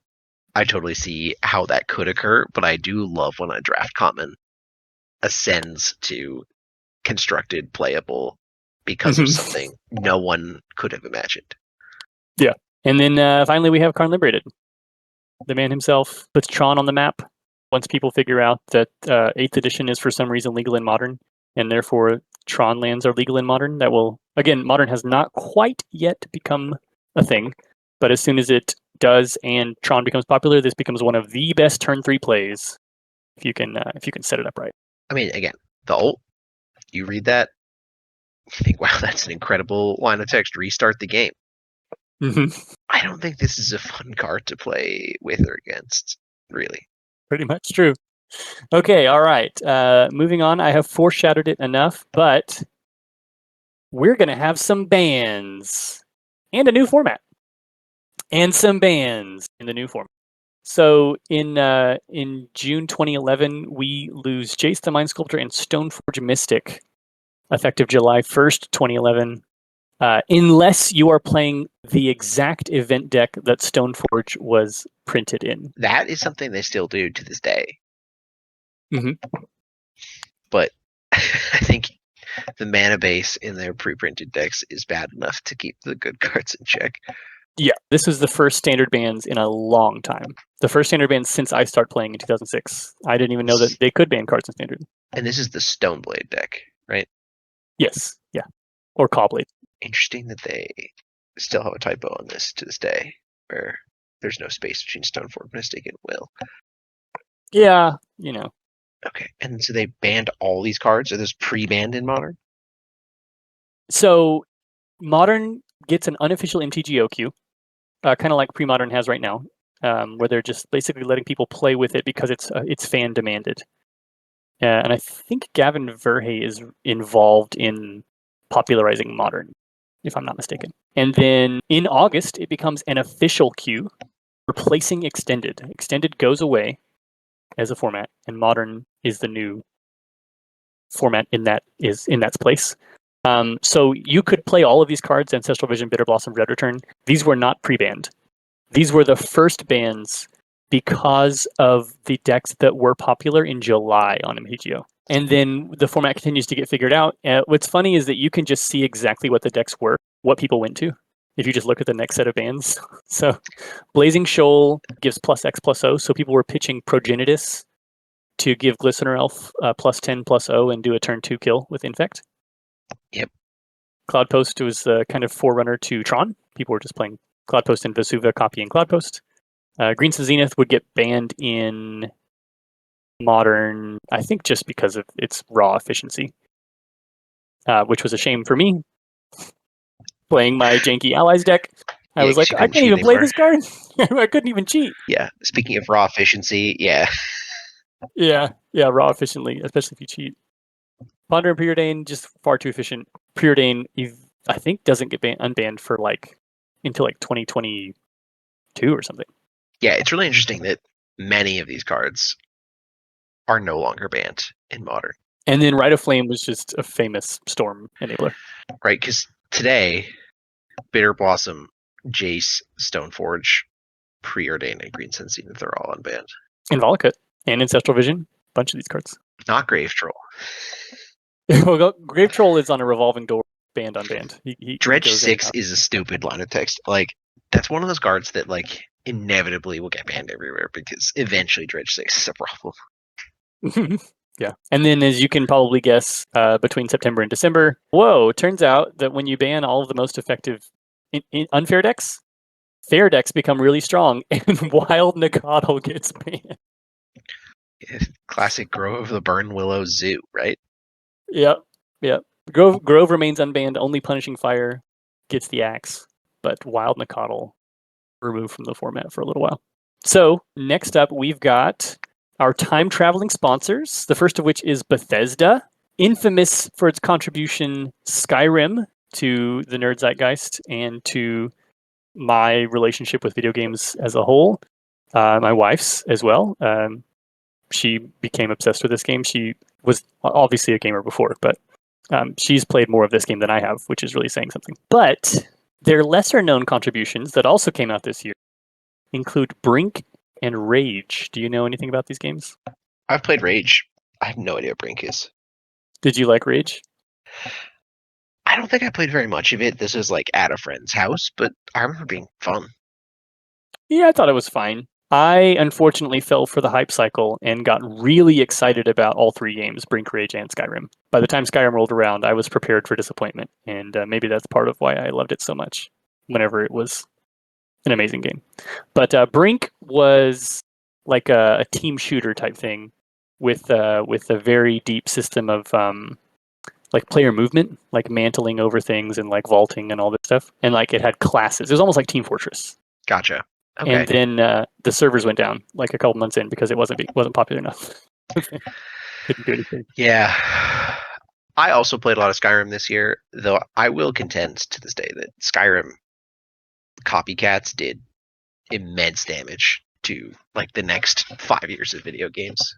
I totally see how that could occur. But I do love when a draft common ascends to constructed playable because of something no one could have imagined.
Yeah. And then finally we have Karn Liberated. The man himself puts Tron on the map once people figure out that 8th edition is for some reason legal in Modern, and therefore Tron lands are legal in Modern. That will, again, Modern has not quite yet become a thing, but as soon as it does and Tron becomes popular, this becomes one of the best turn 3 plays if you can set it up right.
I mean, again, the ult, you read that, you think, wow, that's an incredible line of text. Restart the game. I don't think this is a fun card to play with or against, really.
Pretty much true. Okay, all right. Moving on. I have foreshadowed it enough, but we're going to have some bans and a new format. And some bans in the new format. So in June 2011, we lose Jace the Mind Sculptor and Stoneforge Mystic, effective July 1st, 2011. Unless you are playing the exact event deck that Stoneforge was printed in.
That is something they still do to this day. But I think the mana base in their pre-printed decks is bad enough to keep the good cards in check.
Yeah, this is the first standard bans in a long time. The first standard bans since I started playing in 2006. I didn't even know that they could ban cards in standard.
And this is the Stoneblade deck, right?
Yes, yeah. Or Cawblade.
Interesting that they still have a typo on this to this day, where there's no space between Stoneforge Mystic and Will.
Yeah, you know.
Okay, and so they banned all these cards? Are those pre-banned in Modern?
So, Modern gets an unofficial MTGO queue, kind of like pre-modern has right now, where they're just basically letting people play with it because it's fan demanded. And I think Gavin Verhey is involved in popularizing modern, if I'm not mistaken. And then in August, it becomes an official queue, replacing extended. Extended goes away as a format, and modern is the new format in that's place. So you could play all of these cards: Ancestral Vision, Bitter Blossom, Red Return. These were not pre-banned. These were the first bans because of the decks that were popular in July on MTGO. And then the format continues to get figured out. What's funny is that you can just see exactly what the decks were, what people went to, if you just look at the next set of bans. So Blazing Shoal gives +X+O, so people were pitching Progenitus to give Glistener Elf +10/+O and do a turn 2 kill with Infect.
Yep.
Cloudpost was the kind of forerunner to Tron. People were just playing Cloudpost and Vesuva, copying Cloudpost. Greens and Zenith would get banned in modern, I think just because of its raw efficiency, which was a shame for me. Playing my janky allies deck, I was like, I can't even play this card. I couldn't even cheat.
Yeah. Speaking of raw efficiency, yeah.
Yeah, raw efficiently, especially if you cheat. Ponder and Preordain, just far too efficient. Preordain, I think, doesn't get unbanned for until 2022 or something.
Yeah, it's really interesting that many of these cards are no longer banned in modern.
And then Rite of Flame was just a famous Storm enabler.
Right, because today, Bitter Blossom, Jace, Stoneforge, Preordain, and Green Sun Zenith are all unbanned.
And Volakut and Ancestral Vision, a bunch of these cards.
Not Grave Troll.
Well, Grave Troll is on a revolving door, banned, unbanned.
Dredge 6 is a stupid line of text. That's one of those cards that, inevitably will get banned everywhere because eventually Dredge 6 is a problem.
Yeah. And then, as you can probably guess, between September and December, it turns out that when you ban all of the most effective unfair decks, fair decks become really strong, and Wild Nacatl gets banned.
Classic Grove of the Burn Willow Zoo, right?
Yep. Grove remains unbanned, only Punishing Fire gets the axe, but Wild Nacatl removed from the format for a little while. So, next up, we've got our time-traveling sponsors, the first of which is Bethesda, infamous for its contribution Skyrim to the nerd zeitgeist and to my relationship with video games as a whole, my wife's as well. She became obsessed with this game. She was obviously a gamer before, but she's played more of this game than I have, which is really saying something. But their lesser-known contributions that also came out this year include Brink and Rage. Do you know anything about these games?
I've played Rage. I have no idea what Brink is.
Did you like Rage?
I don't think I played very much of it. This was at a friend's house, but I remember being fun.
Yeah, I thought it was fine. I unfortunately fell for the hype cycle and got really excited about all three games, Brink, Rage, and Skyrim. By the time Skyrim rolled around, I was prepared for disappointment, and maybe that's part of why I loved it so much whenever it was an amazing game. But Brink was like a team shooter type thing with a very deep system of player movement, like mantling over things and vaulting and all this stuff. And it had classes. It was almost like Team Fortress.
Gotcha. Okay.
And then the servers went down a couple months in because it wasn't popular enough. Couldn't do anything.
Yeah. I also played a lot of Skyrim this year, though I will contend to this day that Skyrim copycats did immense damage to the next 5 years of video games.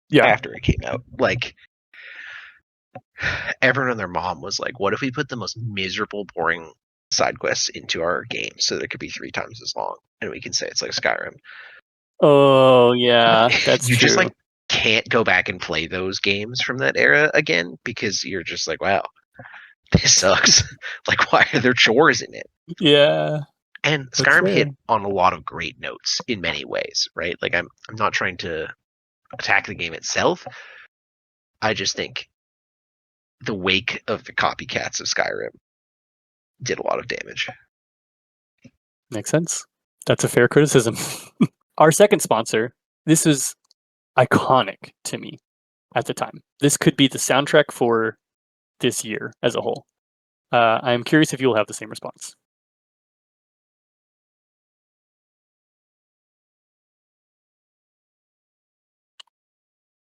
Yeah.
After it came out. Everyone and their mom was like, what if we put the most miserable, boring side quests into our game so that it could be 3 times as long, and we can say it's like Skyrim.
Oh yeah, that's
you
true.
Just can't go back and play those games from that era again because you're just wow, this sucks. Why are there chores in it?
Yeah.
And Skyrim hit on a lot of great notes in many ways, right? I'm not trying to attack the game itself. I just think the wake of the copycats of Skyrim did a lot of damage.
Makes sense. That's a fair criticism. Our second sponsor, this was iconic to me at the time. This could be the soundtrack for this year as a whole. I'm curious if you'll have the same response.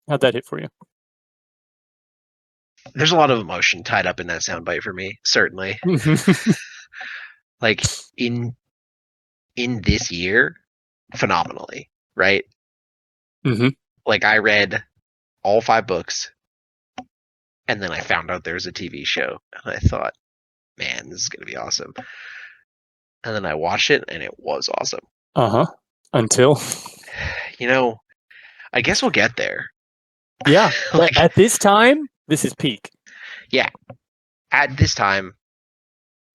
How'd that hit for you?
There's a lot of emotion tied up in that soundbite for me, certainly. Like in this year, phenomenally, right?
Mm-hmm.
Like I read all 5 books, and then I found out there was a TV show, and I thought, man, this is gonna be awesome. And then I watched it, and it was awesome.
Uh-huh. Until
You know, I guess we'll get there.
yeah.
Like,
At this time, this is peak.
yeah, at this time,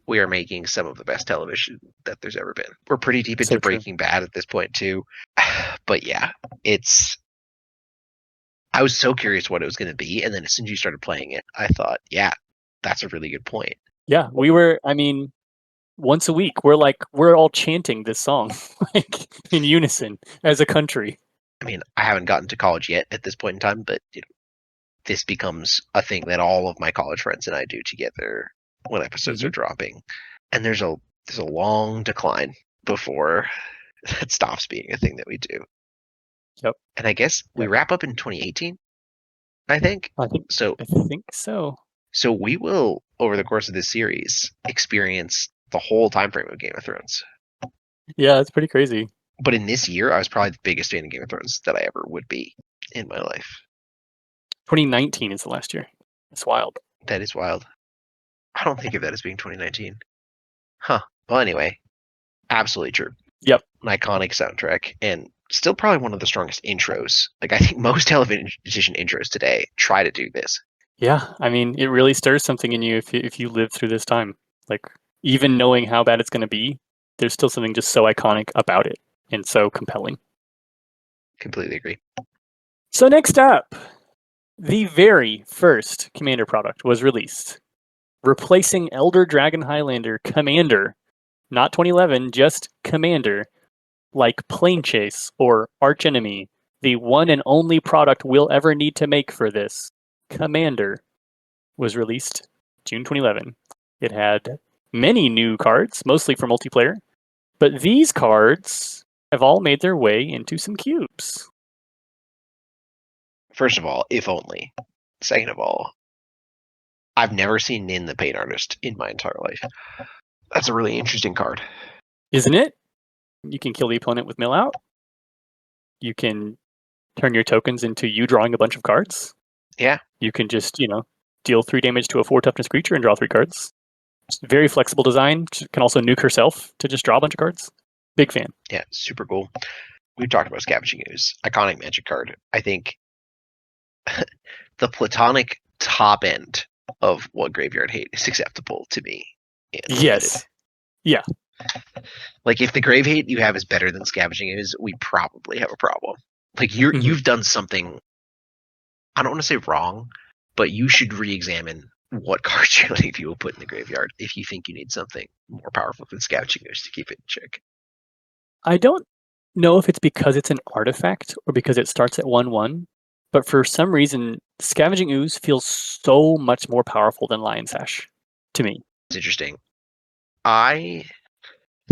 we are making some of the best television that there's ever been. We're pretty deep into
So true.
Breaking Bad at this point too. But yeah, it's I was so curious what it was going to be, and then as soon as you started playing it, I thought, yeah, that's a really good point.
Yeah, we were, I mean, once a week, we're all chanting this song, like in unison as a country.
I mean, I haven't gotten to college yet at this point in time, but this becomes a thing that all of my college friends and I do together when episodes are dropping. And there's a long decline before that stops being a thing that we do.
Yep.
And I guess we wrap up in 2018, I think.
I think so.
So we will, over the course of this series, experience the whole time frame of Game of Thrones.
Yeah, it's pretty crazy.
But in this year, I was probably the biggest fan of Game of Thrones that I ever would be in my life.
2019 is the last year. It's wild.
That is wild. I don't think of that as being 2019. Huh. Well, anyway, absolutely true.
Yep.
An iconic soundtrack, and still probably one of the strongest intros. Like, I think most television intros today try to do this.
Yeah, I mean, it really stirs something in you if you live through this time. Like, even knowing how bad it's going to be, there's still something just so iconic about it and so compelling.
Completely agree.
So next up, the very first Commander product was released, replacing Elder Dragon Highlander Commander, not 2011, just Commander, like Plane Chase or Archenemy, the one and only product we'll ever need to make for this. Commander was released June 2011. It had many new cards, mostly for multiplayer, but these cards have all made their way into some cubes.
First of all, if only. Second of all, I've never seen Nin the Paint Artist in my entire life. That's a really interesting card.
Isn't it? You can kill the opponent with mill out. You can turn your tokens into you drawing a bunch of cards.
Yeah.
You can just, deal 3 damage to a 4 toughness creature and draw 3 cards. Very flexible design. Can also nuke herself to just draw a bunch of cards. Big fan.
Yeah, super cool. We've talked about Scavenging Ooze. Iconic Magic card. I think the platonic top end of what Graveyard Hate is acceptable to me.
Yes. Yeah.
Like, if the Grave Hate you have is better than Scavenging Ooze, we probably have a problem. Like, you've done something, I don't want to say wrong, but you should re-examine what cards you're letting people put in the graveyard if you think you need something more powerful than Scavenging Ooze to keep it in check.
I don't know if it's because it's an artifact or because it starts at 1/1, but for some reason, Scavenging Ooze feels so much more powerful than Lion Sash to me.
It's interesting. I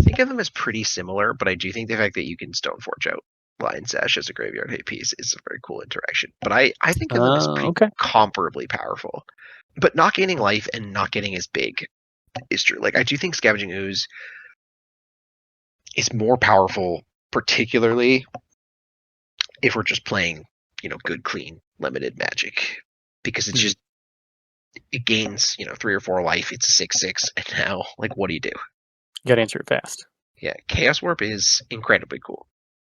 think of them as pretty similar, but I do think the fact that you can Stoneforge out Lion Sash as a graveyard hate piece is a very cool interaction. But I think of them as pretty comparably powerful. But not gaining life and not getting as big is true. Like, I do think Scavenging Ooze is more powerful, particularly if we're just playing, good, clean, limited Magic. Because it's just, it gains, 3 or 4 life, it's a 6/6, and now, like, what do you do?
You gotta answer it fast.
Yeah, Chaos Warp is incredibly cool.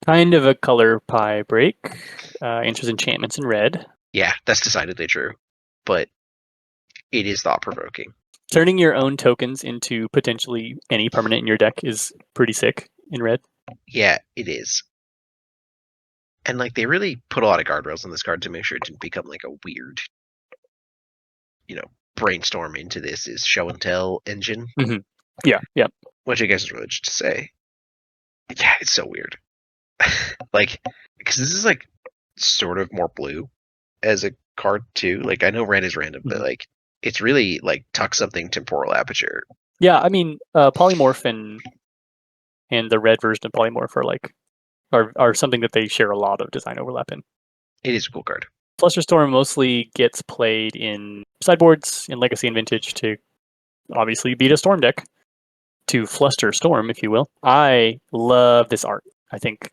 Kind of a color pie break. Enters enchantments in red.
Yeah, that's decidedly true. But it is thought-provoking.
Turning your own tokens into potentially any permanent in your deck is pretty sick in red.
Yeah, it is. And, like, they really put a lot of guardrails on this card to make sure it didn't become, like, a weird, brainstorm into this is show and tell engine.
Mm-hmm. Yeah.
Which I guess is really just to say. Yeah, it's so weird. Like, because this is, like, sort of more blue as a card, too. Like, I know red is random, but, like, it's really, like, tuck something Temporal Aperture.
Yeah, I mean, Polymorph and the red version of Polymorph are something that they share a lot of design overlap in.
It is a cool card.
Flusterstorm mostly gets played in sideboards, in Legacy and Vintage to obviously beat a Storm deck, to fluster Storm, if you will. I love this art. I think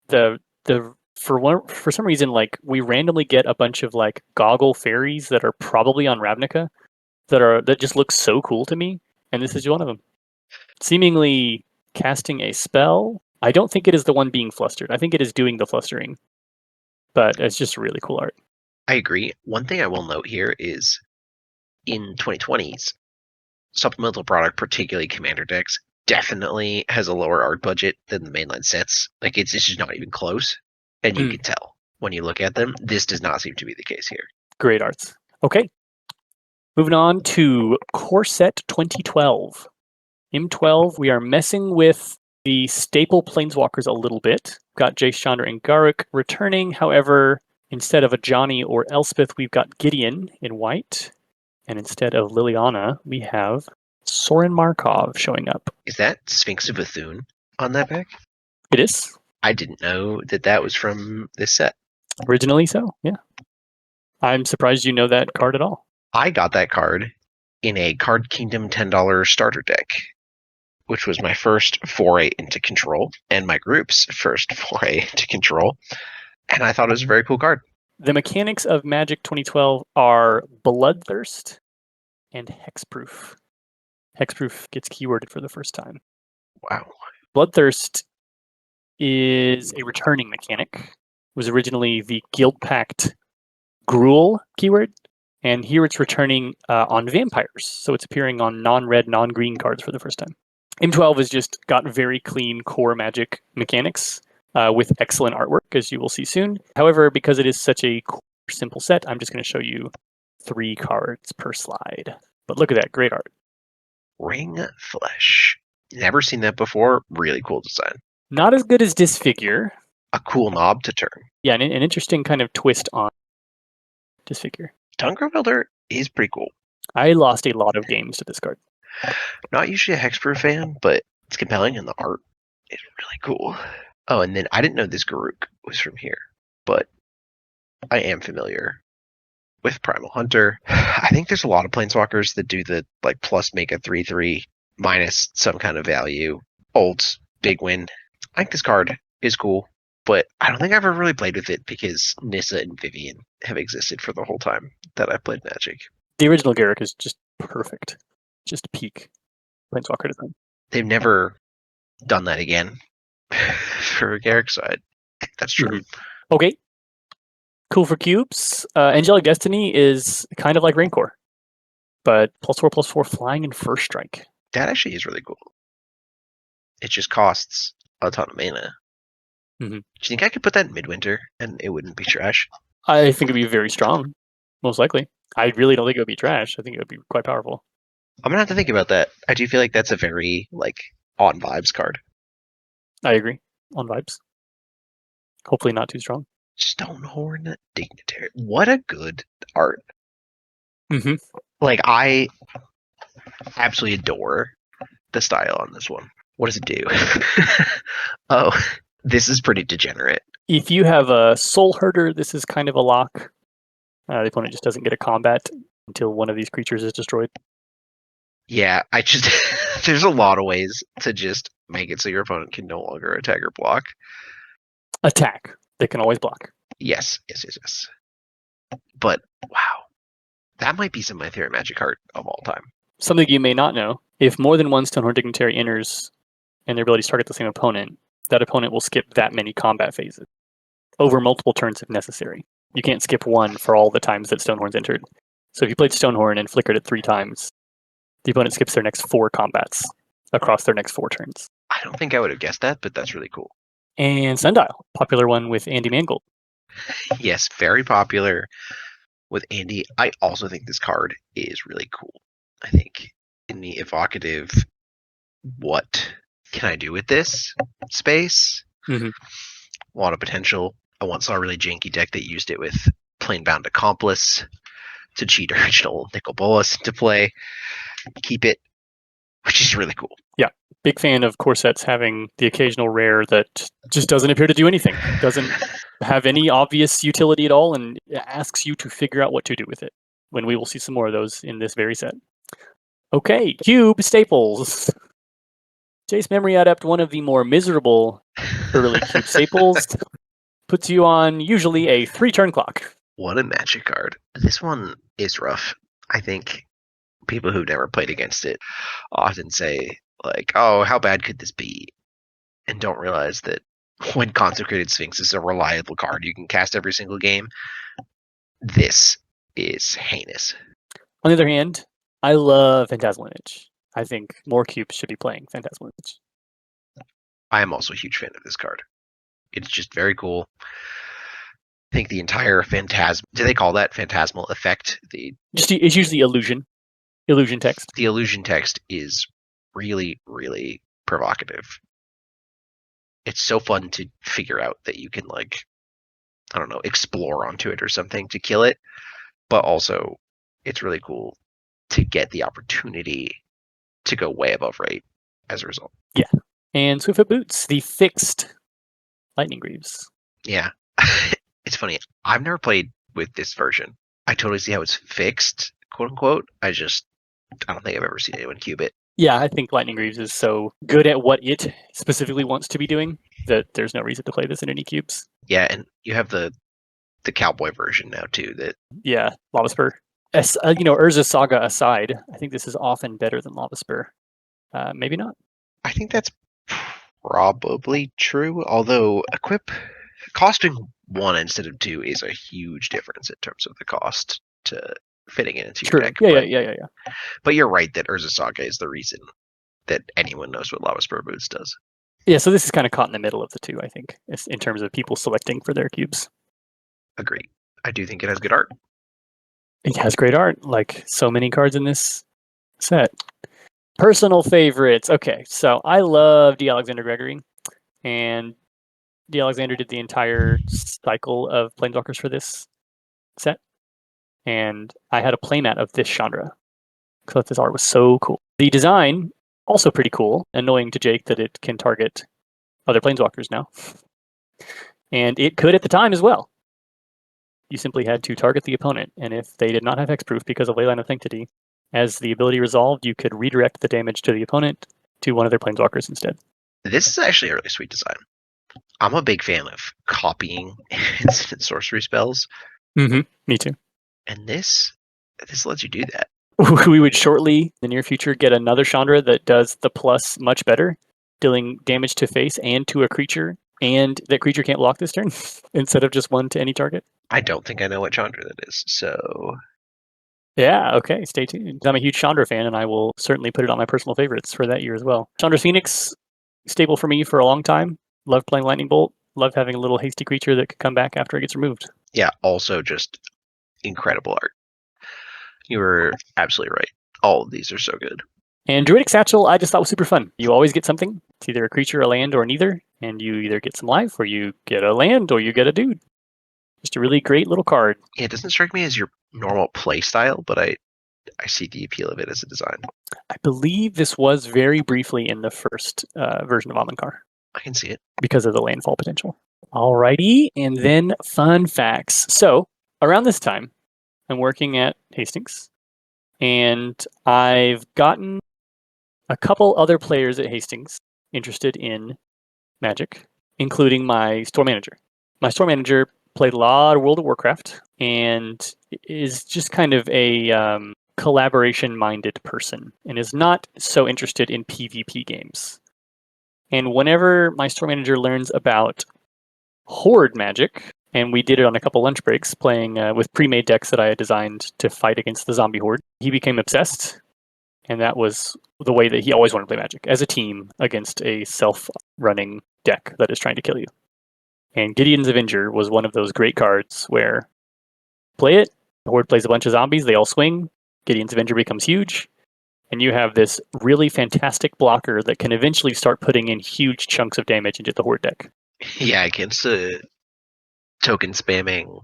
for some reason, like, we randomly get a bunch of like goggle fairies that are probably on Ravnica that just look so cool to me, and this is one of them. Seemingly casting a spell. I don't think it is the one being flustered. I think it is doing the flustering, but it's just really cool art.
I agree. One thing I will note here is in 2020s, supplemental product, particularly Commander decks, definitely has a lower art budget than the mainline sets. Like, it's just not even close, and you can tell when you look at them. This does not seem to be the case here.
Great arts. Okay. Moving on to Core Set 2012. M12, we are messing with the staple Planeswalkers a little bit. We've got Jace, Chandra, and Garruk returning. However, instead of a Johnny or Elspeth, we've got Gideon in white. And instead of Liliana, we have Sorin Markov showing up.
Is that Sphinx of Bethune on that back?
It is.
I didn't know that was from this set.
Originally so, yeah. I'm surprised you know that card at all.
I got that card in a Card Kingdom $10 starter deck, which was my first foray into Control and my group's first foray into Control. And I thought it was a very cool card.
The mechanics of Magic 2012 are Bloodthirst and Hexproof. Hexproof gets keyworded for the first time.
Wow.
Bloodthirst is a returning mechanic. It was originally the Guild Pact Gruul keyword, and here it's returning on vampires. So it's appearing on non-red, non-green cards for the first time. M12 has just got very clean core Magic mechanics with excellent artwork, as you will see soon. However, because it is such a simple set, I'm just going to show you 3 cards per slide. But look at that, great art.
Ring Flesh. Never seen that before. Really cool design.
Not as good as Disfigure.
A cool knob to turn.
Yeah, an interesting kind of twist on Disfigure.
Tungra Builder is pretty cool.
I lost a lot of games to this card.
Not usually a Hexproof fan, but it's compelling and the art is really cool. Oh, and then I didn't know this Garruk was from here, but I am familiar with Primal Hunter. I think there's a lot of Planeswalkers that do the like plus make a 3/3 minus some kind of value. Olds, big win. I think this card is cool, but I don't think I've ever really played with it because Nissa and Vivian have existed for the whole time that I've played Magic.
The original Garruk is just perfect. Just peak Planeswalker design.
They've never done that again for Garruk, so that's true.
Mm-hmm. Okay. Cool for cubes. Angelic Destiny is kind of like Rancor, but +4/+4 flying and first strike.
That actually is really cool. It just costs a ton of mana.
Mm-hmm.
Do you think I could put that in Midwinter and it wouldn't be trash?
I think it'd be very strong, most likely. I really don't think it would be trash. I think it would be quite powerful.
I'm gonna have to think about that. I do feel like that's a very on vibes card.
I agree. On vibes. Hopefully not too strong.
Stonehorn Dignitary. What a good art.
Mm-hmm.
I absolutely adore the style on this one. What does it do? Oh, this is pretty degenerate.
If you have a Soul Herder, this is kind of a lock. The opponent just doesn't get a combat until one of these creatures is destroyed.
Yeah, there's a lot of ways to just make it so your opponent can no longer attack or block.
Attack. They can always block.
Yes. But, wow. That might be some of my favorite Magic art of all time.
Something you may not know, if more than one Stonehorn Dignitary enters and their abilities target the same opponent, that opponent will skip that many combat phases over multiple turns if necessary. You can't skip one for all the times that Stonehorn's entered. So if you played Stonehorn and flickered it 3 times, the opponent skips their next 4 combats across their next 4 turns.
I don't think I would have guessed that, but that's really cool.
And Sundial, popular one with Andy Mangold.
Yes, very popular with Andy. I also think this card is really cool. I think in the evocative, what can I do with this space?
Mm-hmm.
A lot of potential. I once saw a really janky deck that used it with Planebound Accomplice to cheat original Nicol Bolas into play. Keep it, which is really cool.
Big fan of core sets having the occasional rare that just doesn't appear to do anything, doesn't have any obvious utility at all, and asks you to figure out what to do with it. When we will see some more of those in this very set. Okay, cube staples. Jace Memory Adept, one of the more miserable early cube staples, puts you on usually a 3-turn clock.
What a Magic card. This one is rough. I think people who've never played against it often say, like, oh, how bad could this be? And don't realize that when Consecrated Sphinx is a reliable card you can cast every single game, this is heinous.
On the other hand, I love Phantasmal Image. I think more cubes should be playing Phantasmal Image.
I am also a huge fan of this card. It's just very cool. I think the entire do they call that phantasmal effect?
It's usually illusion text.
The illusion text is really, really provocative. It's so fun to figure out that you can, like, I don't know, explore onto it or something to kill it, but also it's really cool to get the opportunity to go way above rate as a result.
Yeah. And Swiftfoot Boots, the fixed Lightning Greaves.
Yeah. It's funny. I've never played with this version. I totally see how it's fixed, quote unquote. I don't think I've ever seen anyone cube it.
Yeah, I think Lightning Greaves is so good at what it specifically wants to be doing that there's no reason to play this in any cubes.
Yeah, and you have the cowboy version now too.
Yeah, Lava Spur. Urza's Saga aside, I think this is often better than Lava Spur. Maybe not.
I think that's probably true, although costing 1 instead of 2 is a huge difference in terms of the cost to fitting it into your deck.
Yeah.
But you're right that Urza Saga is the reason that anyone knows what Lava Spur Boots does.
Yeah, so this is kind of caught in the middle of the two, I think, in terms of people selecting for their cubes.
Agreed. I do think it has good art.
It has great art, like so many cards in this set. Personal favorites. Okay, so I love D. Alexander Gregory, and D. Alexander did the entire cycle of Planeswalkers for this set, and I had a playmat of this Chandra because this art was so cool. The design, also pretty cool. Annoying to Jake that it can target other Planeswalkers now. And it could at the time as well. You simply had to target the opponent, and if they did not have hexproof because of Leyline of Sanctity, as the ability resolved, you could redirect the damage to the opponent to one of their Planeswalkers instead.
This is actually a really sweet design. I'm a big fan of copying instant sorcery spells.
Mm-hmm. Me too.
And this lets you do that.
We would shortly, in the near future, get another Chandra that does the plus much better, dealing damage to face and to a creature, and that creature can't block this turn instead of just 1 to any target.
I don't think I know what Chandra that is, so...
Yeah, okay, stay tuned. I'm a huge Chandra fan, and I will certainly put it on my personal favorites for that year as well. Chandra Phoenix, stable for me for a long time. Love playing Lightning Bolt. Love having a little hasty creature that could come back after it gets removed.
Yeah, also just incredible art. You were absolutely right. All of these are so good.
And Druidic Satchel, I just thought was super fun. You always get something. It's either a creature, a land, or neither. And you either get some life, or you get a land, or you get a dude. Just a really great little card.
Yeah, it doesn't strike me as your normal play style, but I see the appeal of it as a design.
I believe this was very briefly in the first version of Amonkar.
I can see it.
Because of the landfall potential. Alrighty, and then fun facts. So, around this time, I'm working at Hastings, and I've gotten a couple other players at Hastings interested in Magic, including my store manager. My store manager played a lot of World of Warcraft and is just kind of a collaboration-minded person and is not so interested in PvP games. And whenever my store manager learns about Horde Magic, and we did it on a couple lunch breaks playing with pre-made decks that I had designed to fight against the zombie horde, he became obsessed. And that was the way that he always wanted to play Magic, as a team against a self-running deck that is trying to kill you. And Gideon's Avenger was one of those great cards where play it, the horde plays a bunch of zombies, they all swing, Gideon's Avenger becomes huge, and you have this really fantastic blocker that can eventually start putting in huge chunks of damage into the horde deck.
Yeah, against a token spamming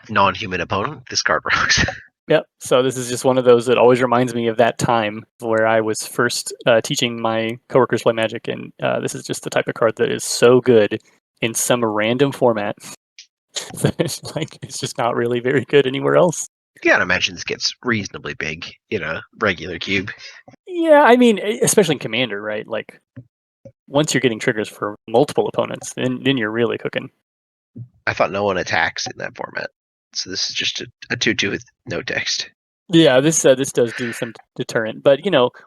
non-human opponent, this card rocks.
Yep. So this is just one of those that always reminds me of that time where I was first teaching my coworkers play Magic, and this is just the type of card that is so good in some random format that it's just not really very good anywhere else.
You gotta imagine this gets reasonably big in a regular cube.
Yeah, I mean, especially in Commander, right? Like, once you're getting triggers for multiple opponents, then you're really cooking.
I thought no one attacks in that format, so this is just a 2/2 with no text.
Yeah, this does do some deterrent, but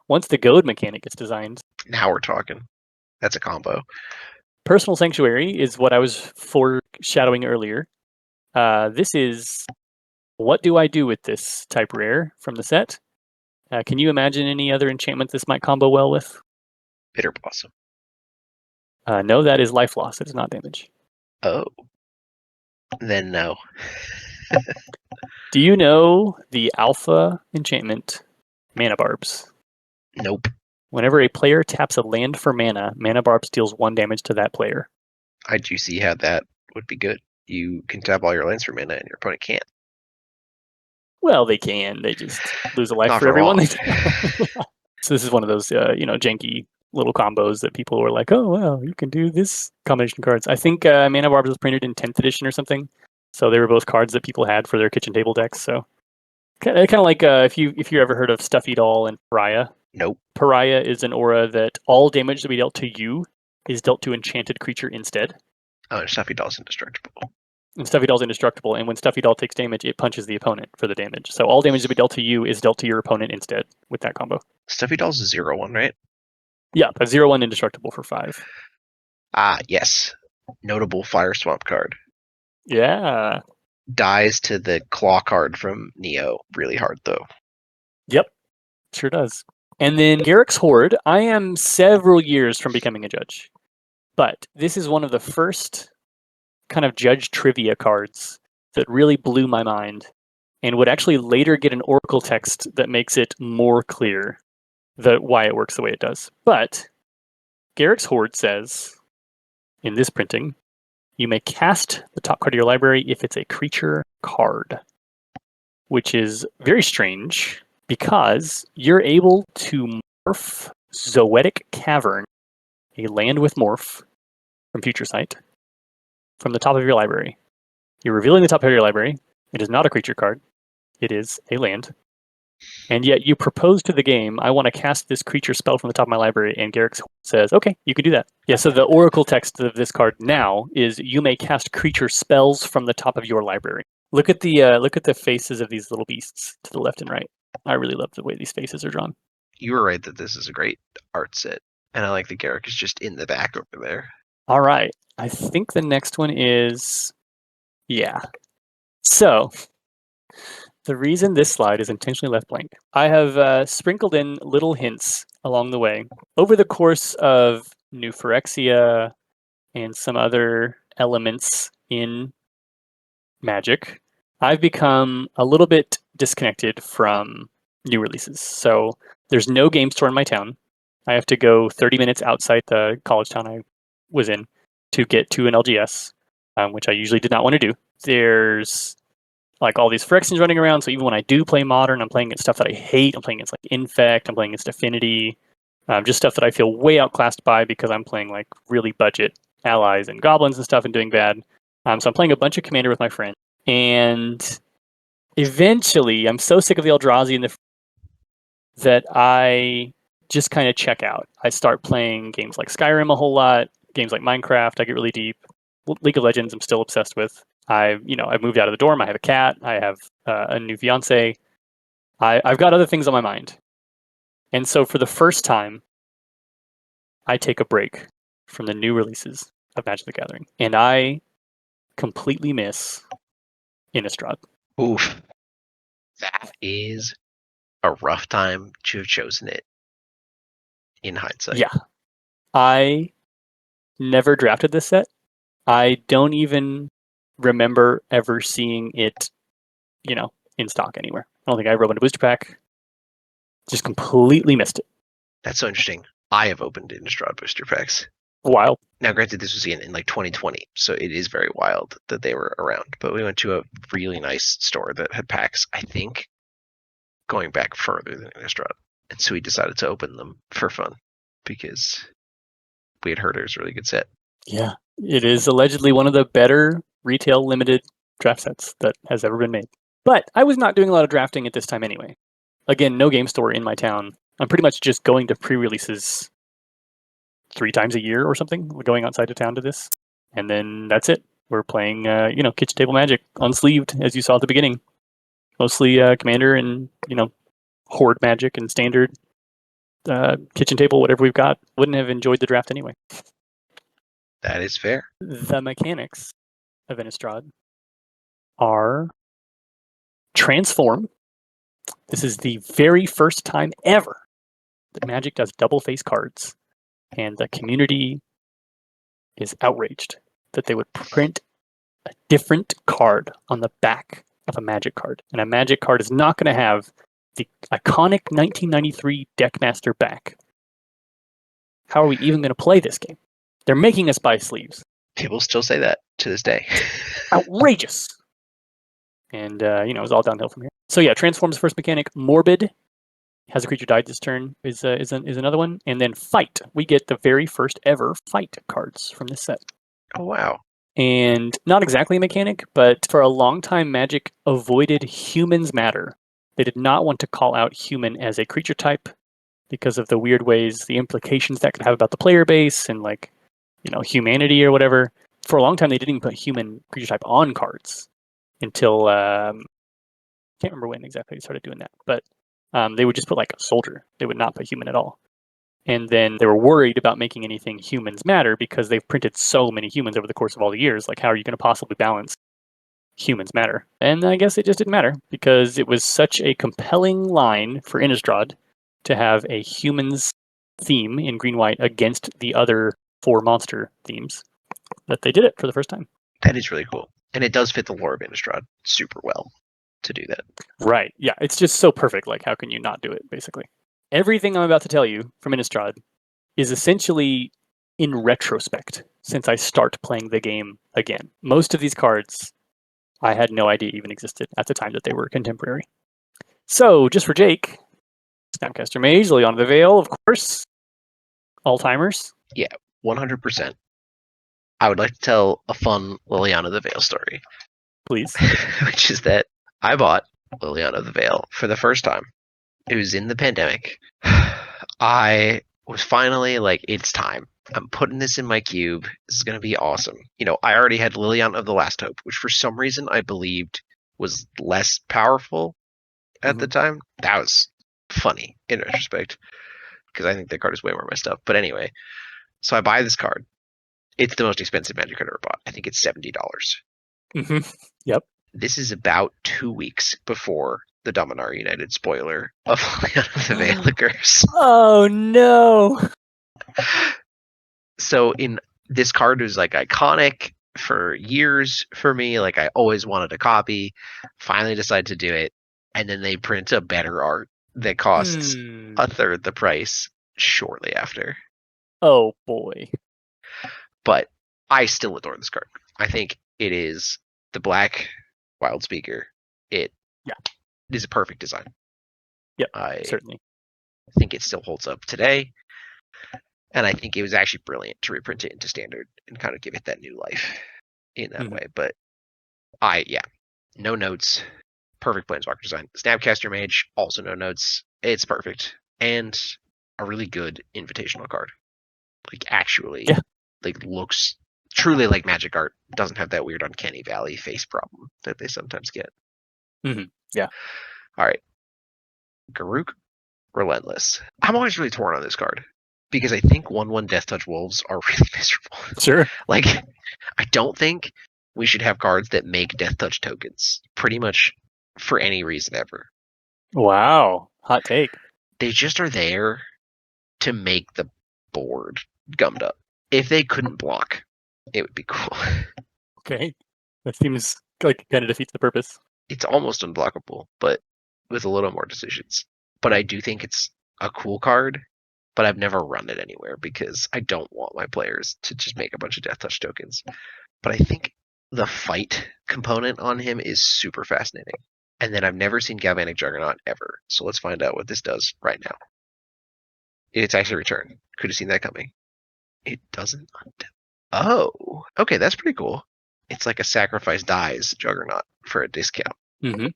once the goad mechanic gets designed,
Now we're talking. That's a combo.
Personal Sanctuary is what I was foreshadowing earlier. This is what do I do with this type rare from the set? Can you imagine any other enchantment this might combo well with?
Bitter Blossom.
No, that is life loss. It is not damage.
Oh. Then no.
Do you know the alpha enchantment, Mana Barbs?
Nope.
Whenever a player taps a land for mana, Mana Barbs deals 1 damage to that player.
I do see how that would be good. You can tap all your lands for mana and your opponent can't.
Well, they can. They just lose a life
Not
for
for
everyone.
long.
So this is one of those, janky little combos that people were like, oh, well, you can do this combination of cards. I think Mana Barbs was printed in 10th edition or something. So they were both cards that people had for their kitchen table decks. So kind of like if you ever heard of Stuffy Doll and Pariah.
Nope.
Pariah is an aura that all damage that we dealt to you is dealt to enchanted creature instead.
Oh, and Stuffy Doll's indestructible.
And Stuffy Doll's indestructible, and when Stuffy Doll takes damage, it punches the opponent for the damage. So all damage that we dealt to you is dealt to your opponent instead with that combo.
Stuffy Doll's a 0/1, right?
Yeah, a 0/1 indestructible for 5.
Ah, yes. Notable Fire Swamp card.
Yeah.
Dies to the Claw card from Neo. Really hard, though.
Yep. Sure does. And then Garrick's Horde. I am several years from becoming a judge. But this is one of the first kind of judge trivia cards that really blew my mind and would actually later get an oracle text that makes it more clear why it works the way it does. But Garrick's Horde says, in this printing, you may cast the top card of your library if it's a creature card, which is very strange because you're able to morph Zoetic Cavern, a land with morph from Future Sight, from the top of your library. You're revealing the top of your library. It is not a creature card. It is a land. And yet you propose to the game, I want to cast this creature spell from the top of my library, and Garrick says, okay, you can do that. Yeah, so the oracle text of this card now is you may cast creature spells from the top of your library. Look at the faces of these little beasts to the left and right. I really love the way these faces are drawn.
You were right that this is a great art set. And I like that Garrick is just in the back over there.
All right. I think the next one is... Yeah. So... The reason this slide is intentionally left blank, I have sprinkled in little hints along the way. Over the course of New Phyrexia and some other elements in Magic, I've become a little bit disconnected from new releases. So there's no game store in my town. I have to go 30 minutes outside the college town I was in to get to an LGS, which I usually did not want to do. There's like all these Phyrexians running around, so even when I do play Modern, I'm playing against stuff that I hate. I'm playing against like Infect, I'm playing against Affinity, just stuff that I feel way outclassed by because I'm playing like really budget allies and goblins and stuff and doing bad. So I'm playing a bunch of Commander with my friend. And eventually, I'm so sick of the Eldrazi and that I just kind of check out. I start playing games like Skyrim a whole lot, games like Minecraft, I get really deep. League of Legends, I'm still obsessed with. I've moved out of the dorm. I have a cat. I have a new fiance. I've got other things on my mind. And so for the first time, I take a break from the new releases of Magic the Gathering. And I completely miss Innistrad.
Oof. That is a rough time to have chosen it in hindsight.
Yeah. I never drafted this set. I don't even remember ever seeing it, in stock anywhere. I don't think I ever opened a booster pack. Just completely missed it.
That's so interesting. I have opened Innistrad booster packs.
Wild.
Now, granted, this was in like 2020, so it is very wild that they were around. But we went to a really nice store that had packs, I think, going back further than Innistrad. And so we decided to open them for fun because we had heard it was a really good set.
Yeah, it is allegedly one of the better retail limited draft sets that has ever been made. But I was not doing a lot of drafting at this time anyway. Again, no game store in my town. I'm pretty much just going to pre-releases 3 times a year or something. We're going outside of town to this, and then that's it. We're playing, kitchen table Magic, unsleeved, as you saw at the beginning. Mostly Commander and Horde Magic and Standard kitchen table, whatever we've got. Wouldn't have enjoyed the draft anyway.
That is fair.
The mechanics of Innistrad are transform. This is the very first time ever that Magic does double face cards, and the community is outraged that they would print a different card on the back of a Magic card. And a Magic card is not going to have the iconic 1993 Deckmaster back. How are we even going to play this game? They're making us buy sleeves.
People still say that to this day.
Outrageous. And, it was all downhill from here. So yeah, Transform's first mechanic, Morbid, has a creature died this turn, is another one. And then Fight. We get the very first ever Fight cards from this set.
Oh, wow.
And not exactly a mechanic, but for a long time, Magic avoided Humans Matter. They did not want to call out human as a creature type because of the weird ways, the implications that could have about the player base and humanity or whatever. For a long time, they didn't even put human creature type on cards until can't remember when exactly they started doing that. But they would just put like a soldier. They would not put human at all. And then they were worried about making anything humans matter because they've printed so many humans over the course of all the years. Like, how are you going to possibly balance humans matter? And I guess it just didn't matter because it was such a compelling line for Innistrad to have a humans theme in green-white against the other 4 monster themes that they did it for the first time.
That is really cool. And it does fit the lore of Innistrad super well to do that.
Right. Yeah, it's just so perfect. Like, how can you not do it, basically? Everything I'm about to tell you from Innistrad is essentially in retrospect since I start playing the game again. Most of these cards I had no idea even existed at the time that they were contemporary. So, just for Jake, Snapcaster Mage, Liliana the Veil, of course. All-timers.
Yeah, 100%. I would like to tell a fun Liliana the Veil story.
Please.
Which is that I bought Liliana the Veil for the first time. It was in the pandemic. I was finally like, it's time. I'm putting this in my cube. This is going to be awesome. I already had Liliana of the Last Hope, which for some reason I believed was less powerful at the time. That was funny in retrospect because I think that card is way more messed up. But anyway, so I buy this card. It's the most expensive Magic card I ever bought. I think it's $70.
Yep.
This is about 2 weeks before the Dominar United spoiler of Liliana the Veil occurs.
Oh no!
So this card was like iconic for years for me. Like I always wanted a copy. Finally decided to do it, and then they print a better art that costs a third the price shortly after.
Oh boy!
But I still adore this card. I think it is the black Wild Speaker. It is a perfect design.
Yep,
I
certainly
think it still holds up today. And I think it was actually brilliant to reprint it into Standard and kind of give it that new life in that way. But no notes. Perfect Planeswalker design. Snapcaster Mage, also no notes. It's perfect. And a really good invitational card. Like actually, looks truly like Magic art. Doesn't have that weird Uncanny Valley face problem that they sometimes get.
Yeah.
All right. Garruk, Relentless. I'm always really torn on this card. Because I think 1/1 Death Touch Wolves are really miserable.
Sure.
Like, I don't think we should have cards that make Death Touch tokens pretty much for any reason ever.
Wow. Hot take.
They just are there to make the board gummed up. If they couldn't block, it would be cool.
Okay. That seems like kind of defeats the purpose.
It's almost unblockable, but with a little more decisions. But I do think it's a cool card. But I've never run it anywhere because I don't want my players to just make a bunch of Death Touch tokens. But I think the fight component on him is super fascinating. And then I've never seen Galvanic Juggernaut ever. So let's find out what this does right now. It's actually returned. Could have seen that coming. It doesn't. Oh, okay, that's pretty cool. It's like a sacrifice dies Juggernaut for a discount.
Mm-hmm.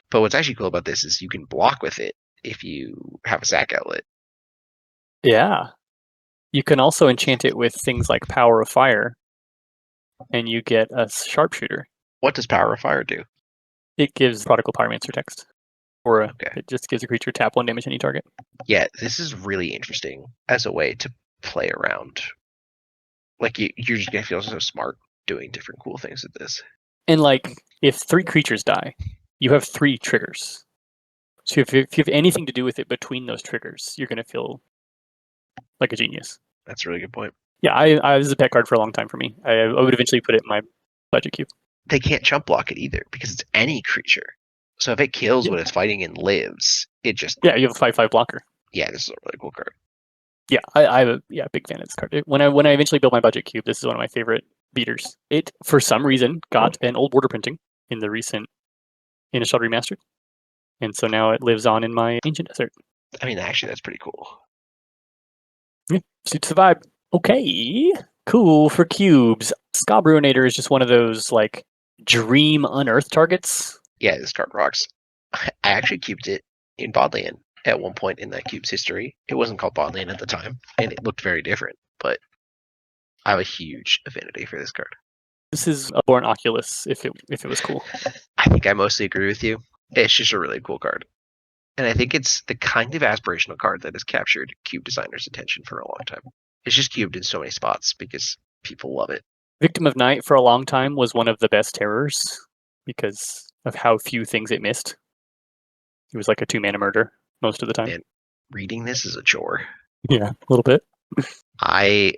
But what's actually cool about this is you can block with it if you have a sack outlet.
Yeah. You can also enchant it with things like Power of Fire, and you get a sharpshooter.
What does Power of Fire do?
It gives Prodigal Pyromancer text. Or
Okay.
it just gives a creature tap 1 damage any target.
Yeah, this is really interesting as a way to play around. Like, you're just going to feel so smart doing different cool things with this.
And like, if 3 creatures die, you have 3 triggers. So if you have anything to do with it between those triggers, you're going to feel like a genius.
That's a really good point.
Yeah, I was a pet card for a long time for me. I would eventually put it in my budget cube.
They can't chump block it either because it's any creature. So if it kills what it's fighting and lives, it just...
Yeah, you have a 5/5 blocker.
Yeah, this is a really cool card.
Yeah, I'm a big fan of this card. When I eventually built my budget cube, this is one of my favorite beaters. It, for some reason, got an old border printing in the recent Innistrad Remastered. And so now it lives on in my Ancient Desert.
I mean, actually, that's pretty cool.
Yeah, suits the vibe. Okay, cool for cubes. Scabruinator is just one of those, like, dream unearthed targets.
Yeah, this card rocks. I actually cubed it in Bodleian at one point in that cube's history. It wasn't called Bodleian at the time, and it looked very different, but I have a huge affinity for this card.
This is a Born Oculus if it was cool.
I think I mostly agree with you. It's just a really cool card. And I think it's the kind of aspirational card that has captured cube designers' attention for a long time. It's just cubed in so many spots because people love it.
Victim of Night for a long time was one of the best terrors because of how few things it missed. It was like a 2-mana murder most of the time.
And reading this is a chore.
Yeah, a little bit.
I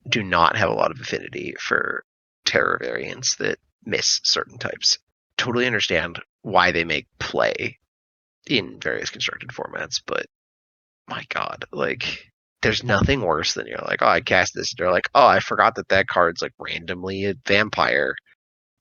do not have a lot of affinity for terror variants that miss certain types. Totally understand why they make play in various constructed formats, but my god, like, there's nothing worse than you're like, oh, I cast this, and you're like, oh, I forgot that card's like randomly a vampire,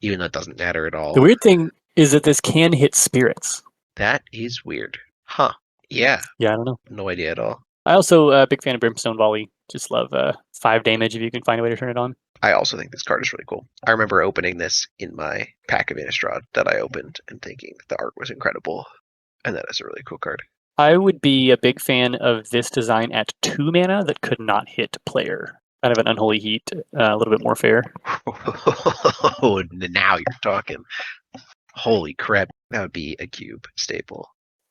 even though it doesn't matter at all.
The weird thing is that this can hit spirits.
That is weird. Huh. Yeah.
Yeah, I don't know.
No idea at all.
I also a big fan of Brimstone Volley. Just love 5 damage if you can find a way to turn it on.
I also think this card is really cool. I remember opening this in my pack of Innistrad that I opened and thinking the art was incredible, and that is a really cool card.
I would be a big fan of this design at 2 mana that could not hit player. Kind of an Unholy Heat, a little bit more fair.
Oh, now you're talking. Holy crap, that would be a cube staple.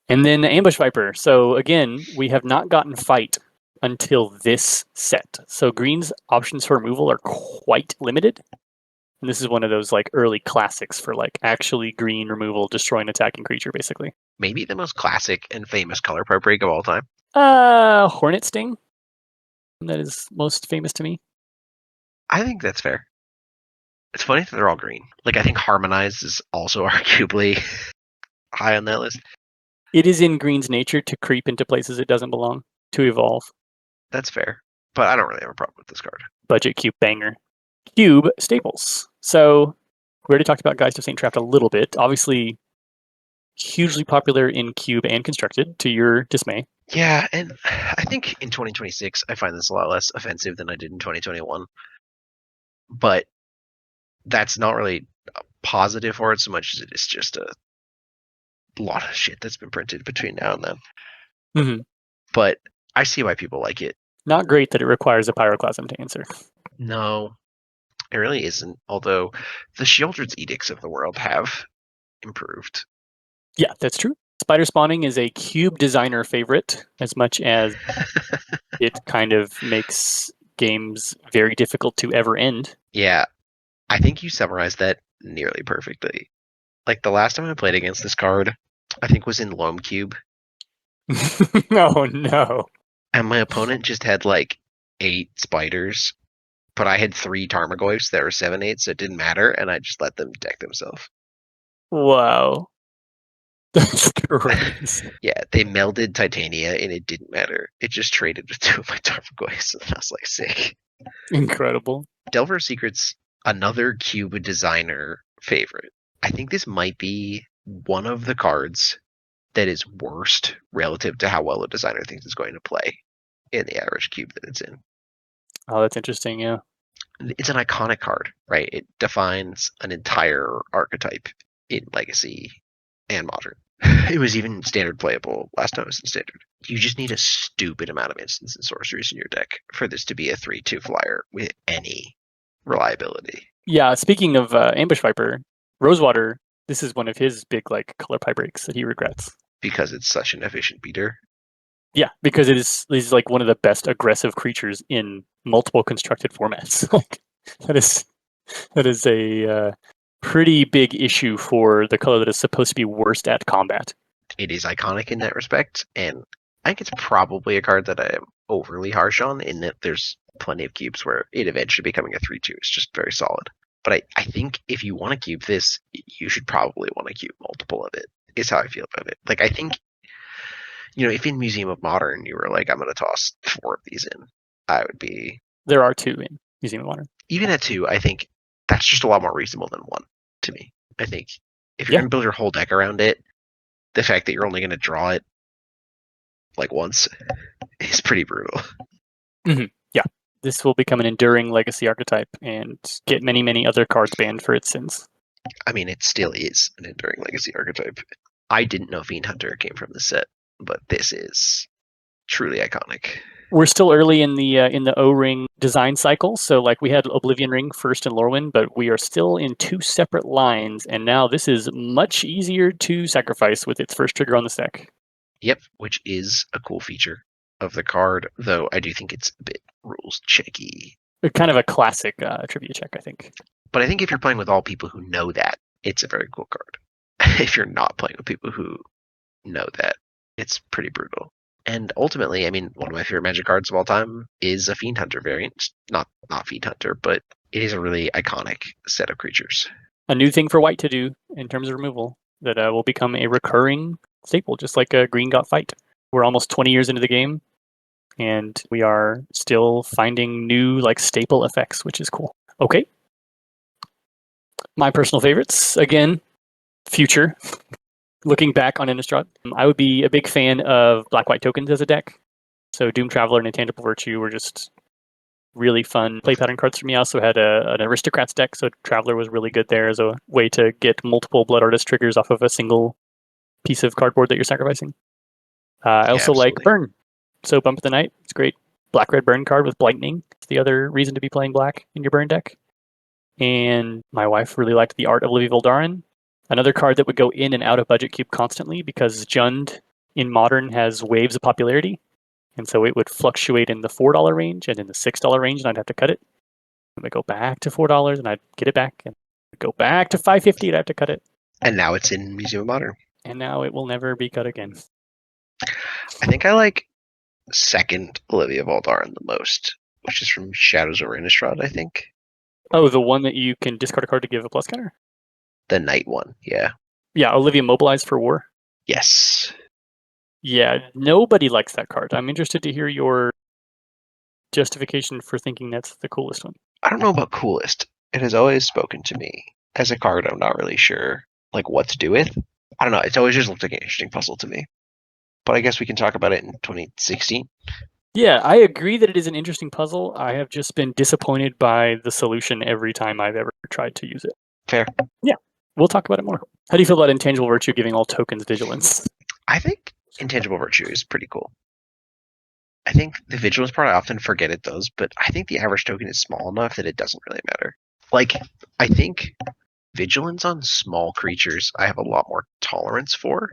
And then Ambush Viper. So again, we have not gotten Fight until this set. So green's options for removal are quite limited. And this is one of those like early classics for like actually green removal, destroy an attacking creature, basically.
Maybe the most classic and famous color part break of all time.
Hornet Sting. That is most famous to me.
I think that's fair. It's funny that they're all green. Like, I think Harmonize is also arguably high on that list.
It is in green's nature to creep into places it doesn't belong, to evolve.
That's fair. But I don't really have a problem with this card.
Budget cube banger. Cube staples. So we already talked about Geist of St. Trapped a little bit. Obviously, hugely popular in cube and constructed, to your dismay.
Yeah, and I think in 2026, I find this a lot less offensive than I did in 2021. But that's not really a positive for it so much as it is just a lot of shit that's been printed between now and then.
Mm-hmm.
But I see why people like it.
Not great that it requires a Pyroclasm to answer.
No, it really isn't. Although the Sheoldred's Edicts of the world have improved.
Yeah, that's true. Spider spawning is a cube designer favorite as much as it kind of makes games very difficult to ever end.
Yeah, I think you summarized that nearly perfectly. Like, the last time I played against this card, I think was in Loam Cube.
Oh no.
And my opponent just had like 8 spiders, but I had 3 Tarmogoyfs that were 7/8, so it didn't matter, and I just let them deck themselves.
Wow. That's gross.
Yeah, they melded Titania, and it didn't matter. It just traded with 2 of my Tarmogoyfs, and I was like, sick.
Incredible.
Delver Secret's another cube designer favorite. I think this might be one of the cards that is worst relative to how well a designer thinks it's going to play in the average cube that it's in.
Oh, that's interesting. Yeah.
It's an iconic card, right? It defines an entire archetype in Legacy and Modern. It was even standard playable last time it was in standard. You just need a stupid amount of instants and sorceries in your deck for this to be a 3/2 flyer with any reliability.
Yeah. Speaking of Ambush Viper, Rosewater, this is one of his big like color pie breaks that he regrets.
Because it's such an efficient beater.
Yeah, because it is like one of the best aggressive creatures in multiple constructed formats. Like that is a pretty big issue for the color that is supposed to be worst at combat.
It is iconic in that respect, and I think it's probably a card that I am overly harsh on in that there's plenty of cubes where it eventually becoming a 3/2 is just very solid. But I think if you want to cube this, you should probably want to cube multiple of it, is how I feel about it. Like, I think, if in Museum of Modern you were like, I'm going to toss 4 of these in, I would be...
There are 2 in Museum of Modern.
Even at 2, I think that's just a lot more reasonable than 1 to me. I think if you're going to build your whole deck around it, the fact that you're only going to draw it like once is pretty brutal.
Mm-hmm. Yeah, this will become an enduring Legacy archetype and get many, many other cards banned for its sins.
I mean, it still is an enduring Legacy archetype. I didn't know Fiend Hunter came from the set, but this is truly iconic.
We're still early in the O-Ring design cycle, so like we had Oblivion Ring first in Lorwyn, but we are still in 2 separate lines, and now this is much easier to sacrifice with its first trigger on the stack.
Yep, which is a cool feature of the card, though I do think it's a bit rules checky.
Kind of a classic trivia check, I think.
But I think if you're playing with all people who know that, it's a very cool card. If you're not playing with people who know that, it's pretty brutal. And ultimately, I mean, one of my favorite Magic cards of all time is a Fiend Hunter variant. Not Fiend Hunter, but it is a really iconic set of creatures.
A new thing for white to do in terms of removal that will become a recurring staple, just like a Green Got Fight. We're almost 20 years into the game, and we are still finding new like staple effects, which is cool. Okay. My personal favorites, again, future. Looking back on Innistrad, I would be a big fan of black-white tokens as a deck. So Doom Traveler and Intangible Virtue were just really fun play pattern cards for me. I also had an Aristocrats deck, so Traveler was really good there as a way to get multiple Blood Artist triggers off of a single piece of cardboard that you're sacrificing. I also like Burn. So Bump of the Night, it's great. Black-red Burn card with Blightning. It's the other reason to be playing black in your Burn deck. And my wife really liked the Art of Livy Voldaren. Another card that would go in and out of Budget Cube constantly because Jund in Modern has waves of popularity. And so it would fluctuate in the $4 range and in the $6 range, and I'd have to cut it. And I'd go back to $4, and I'd get it back. And I'd go back to $5.50, and I'd have to cut it.
And now it's in Museum of Modern.
And now it will never be cut again.
I think I like second Olivia Voldaren the most, which is from Shadows over Innistrad, I think.
Oh, the one that you can discard a card to give a plus counter?
The night one, yeah.
Yeah, Olivia Mobilized for War?
Yes.
Yeah, nobody likes that card. I'm interested to hear your justification for thinking that's the coolest one.
I don't know about coolest. It has always spoken to me. As a card, I'm not really sure what to do with. I don't know. It's always just looked like an interesting puzzle to me. But I guess we can talk about it in 2016.
Yeah, I agree that it is an interesting puzzle. I have just been disappointed by the solution every time I've ever tried to use it.
Fair.
Yeah, we'll talk about it more. How do you feel about Intangible Virtue giving all tokens vigilance?
I think Intangible Virtue is pretty cool. I think the vigilance part, I often forget it does, but I think the average token is small enough that it doesn't really matter. Like, I think vigilance on small creatures, I have a lot more tolerance for.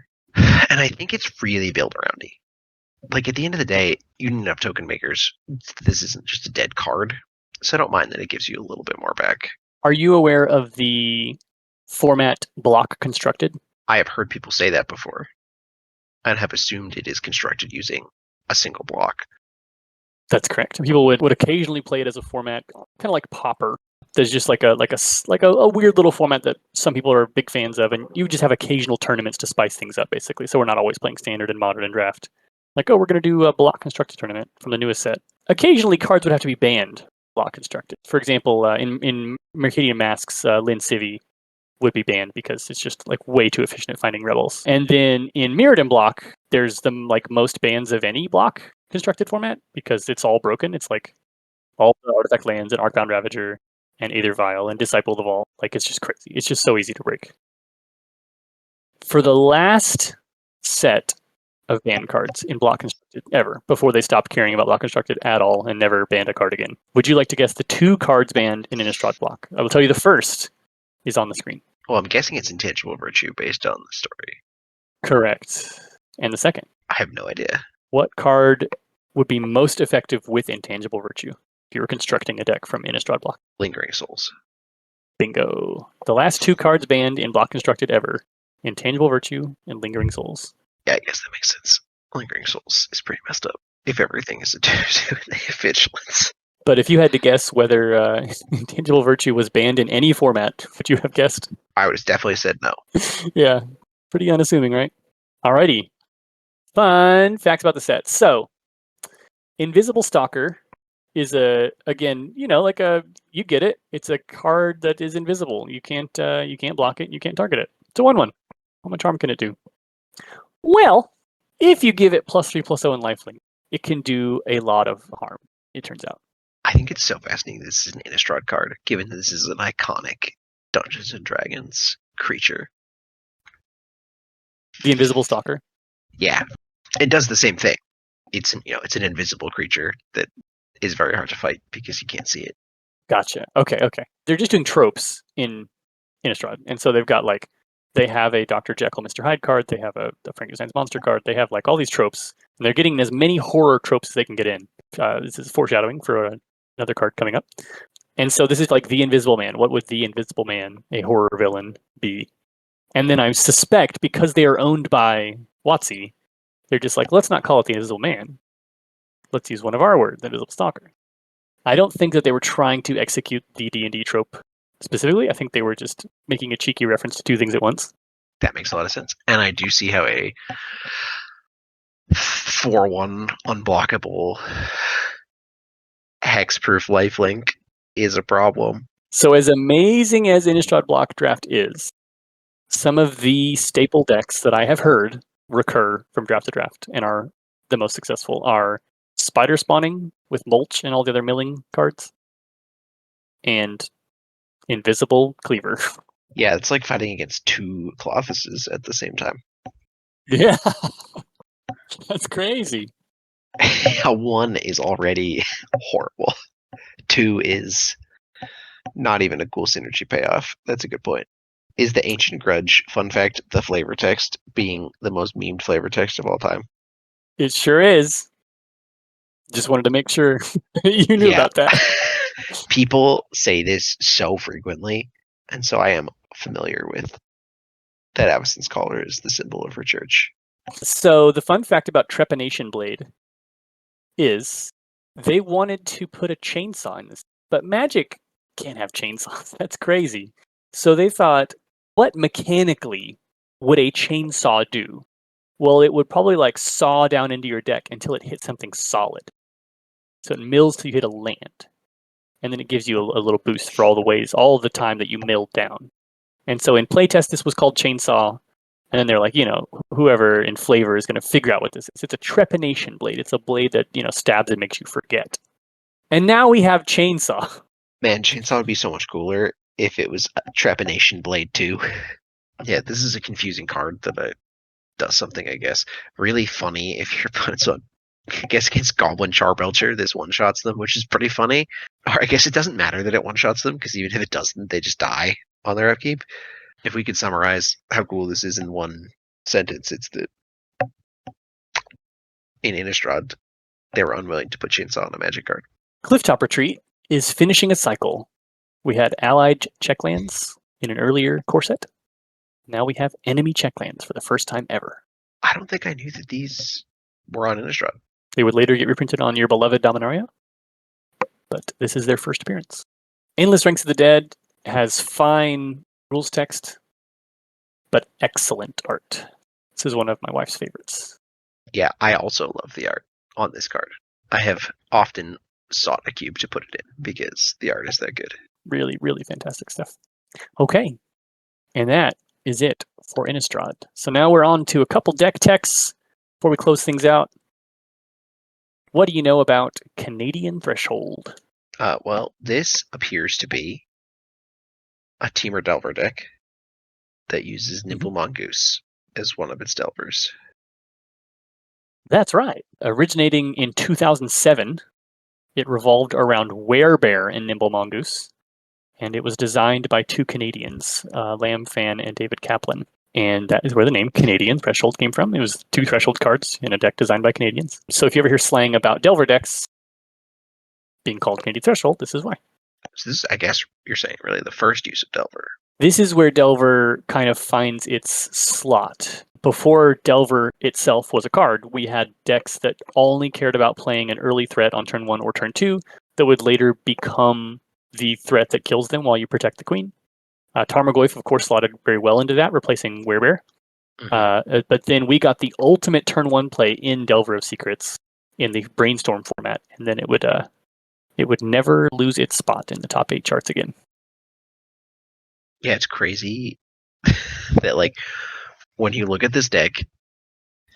And I think it's really built around me. Like, at the end of the day, you need enough token makers. This isn't just a dead card. So I don't mind that it gives you a little bit more back.
Are you aware of the format block constructed?
I have heard people say that before. And have assumed it is constructed using a single block.
That's correct. People would occasionally play it as a format, kind of like Pauper. There's just like a weird little format that some people are big fans of, and you just have occasional tournaments to spice things up, basically. So we're not always playing Standard and Modern and Draft. Like, oh, we're going to do a block constructed tournament from the newest set. Occasionally, cards would have to be banned block constructed. For example, in Mercadian Masks, Lynn Civvy would be banned because it's just like way too efficient at finding rebels. And then in Mirrodin block, there's the like most bans of any block constructed format because it's all broken. It's like all the artifact lands and Arcbound Ravager and Aether Vial and Disciple of the Vault. Like it's just crazy. It's just so easy to break. For the last set of banned cards in block constructed ever, before they stopped caring about block constructed at all and never banned a card again, would you like to guess the 2 cards banned in Innistrad block? I will tell you the first is on the screen.
Well, I'm guessing it's Intangible Virtue based on the story.
Correct. And the second?
I have no idea.
What card would be most effective with Intangible Virtue if you were constructing a deck from Innistrad block?
Lingering Souls.
Bingo. The last 2 cards banned in block constructed ever, Intangible Virtue and Lingering Souls.
Yeah, I guess that makes sense. Lingering Souls is pretty messed up. If everything is a 2/2 and they have Vigilance.
But if you had to guess whether Intangible Virtue was banned in any format, would you have guessed?
I would have definitely said no.
Yeah, pretty unassuming, right? Alrighty. Fun facts about the set. So, Invisible Stalker is again, like you get it. It's a card that is invisible. You can't block it. You can't target it. It's a 1/1. How much harm can it do? Well, if you give it +3/+0 in lifelink, it can do a lot of harm, it turns out.
I think it's so fascinating this is an Innistrad card, given that this is an iconic Dungeons and Dragons creature.
The Invisible Stalker?
Yeah. It does the same thing. It's an invisible creature that is very hard to fight because you can't see it.
Gotcha. Okay. They're just doing tropes in Innistrad. And so they've got they have a Dr. Jekyll, Mr. Hyde card. They have a Frankenstein's monster card. They have all these tropes. And they're getting as many horror tropes as they can get in. This is foreshadowing for another card coming up. And so this is like the Invisible Man. What would the Invisible Man, a horror villain, be? And then I suspect because they are owned by WotC, they're just like, let's not call it the Invisible Man. Let's use one of our words, the Invisible Stalker. I don't think that they were trying to execute the D&D trope specifically. I think they were just making a cheeky reference to 2 things at once.
That makes a lot of sense. And I do see how a 4/1 unblockable hexproof lifelink is a problem.
So as amazing as Innistrad block draft is, some of the staple decks that I have heard recur from draft to draft and are the most successful are Spider Spawning with Mulch and all the other milling cards, and Invisible Cleaver.
Yeah, it's like fighting against 2 Colossuses at the same time.
Yeah. That's crazy.
A 1 is already horrible. 2 is not even a cool synergy payoff. That's a good point. Is the Ancient Grudge, fun fact, the flavor text being the most memed flavor text of all time?
It sure is. Just wanted to make sure you knew about that.
People say this so frequently, and so I am familiar with that Avacyn's Collar is the symbol of her church.
So the fun fact about Trepanation Blade is they wanted to put a chainsaw in this, but Magic can't have chainsaws. That's crazy. So they thought, what mechanically would a chainsaw do? Well, it would probably saw down into your deck until it hit something solid. So it mills till you hit a land. And then it gives you a little boost for all the time that you milled down. And so in playtest, this was called Chainsaw. And then they're like, whoever in flavor is going to figure out what this is. It's a Trepanation Blade. It's a blade that, stabs and makes you forget. And now we have Chainsaw.
Man, Chainsaw would be so much cooler if it was a Trepanation Blade too. Yeah, this is a confusing card that does something, I guess. Really funny if your opponent's on, I guess against Goblin Charbelcher, this one-shots them, which is pretty funny. Or I guess it doesn't matter that it one-shots them, because even if it doesn't, they just die on their upkeep. If we could summarize how cool this is in one sentence, it's that in Innistrad, they were unwilling to put Chainsaw on a Magic card.
Clifftop Retreat is finishing a cycle. We had allied checklands in an earlier core set. Now we have enemy checklands for the first time ever.
I don't think I knew that these were on Innistrad.
They would later get reprinted on your beloved Dominaria, but this is their first appearance. Endless Ranks of the Dead has fine rules text, but excellent art. This is one of my wife's favorites.
Yeah, I also love the art on this card. I have often sought a cube to put it in because the art is that good.
Really, really fantastic stuff. Okay, And that is it for Innistrad. So now we're on to a couple deck techs before we close things out. What do you know about Canadian Threshold?
Well, this appears to be a Temur Delver deck that uses Nimble Mongoose as one of its Delvers.
That's right. Originating in 2007, it revolved around Werebear and Nimble Mongoose, and it was designed by two Canadians, Lam Fan and David Kaplan. And that is where the name Canadian Threshold came from. It was two Threshold cards in a deck designed by Canadians. So if you ever hear slang about Delver decks being called Canadian Threshold, this is why.
So this is, I guess you're saying, really the first use of Delver.
This is where Delver kind of finds its slot. Before Delver itself was a card, we had decks that only cared about playing an early threat on turn 1 or turn 2 that would later become the threat that kills them while you protect the queen. Tarmogoyf, of course, slotted very well into that, replacing Werebear. But then we got the ultimate turn 1 play in Delver of Secrets in the Brainstorm format, and then it would never lose its spot in the top 8 charts again.
Yeah, it's crazy that, like, when you look at this deck,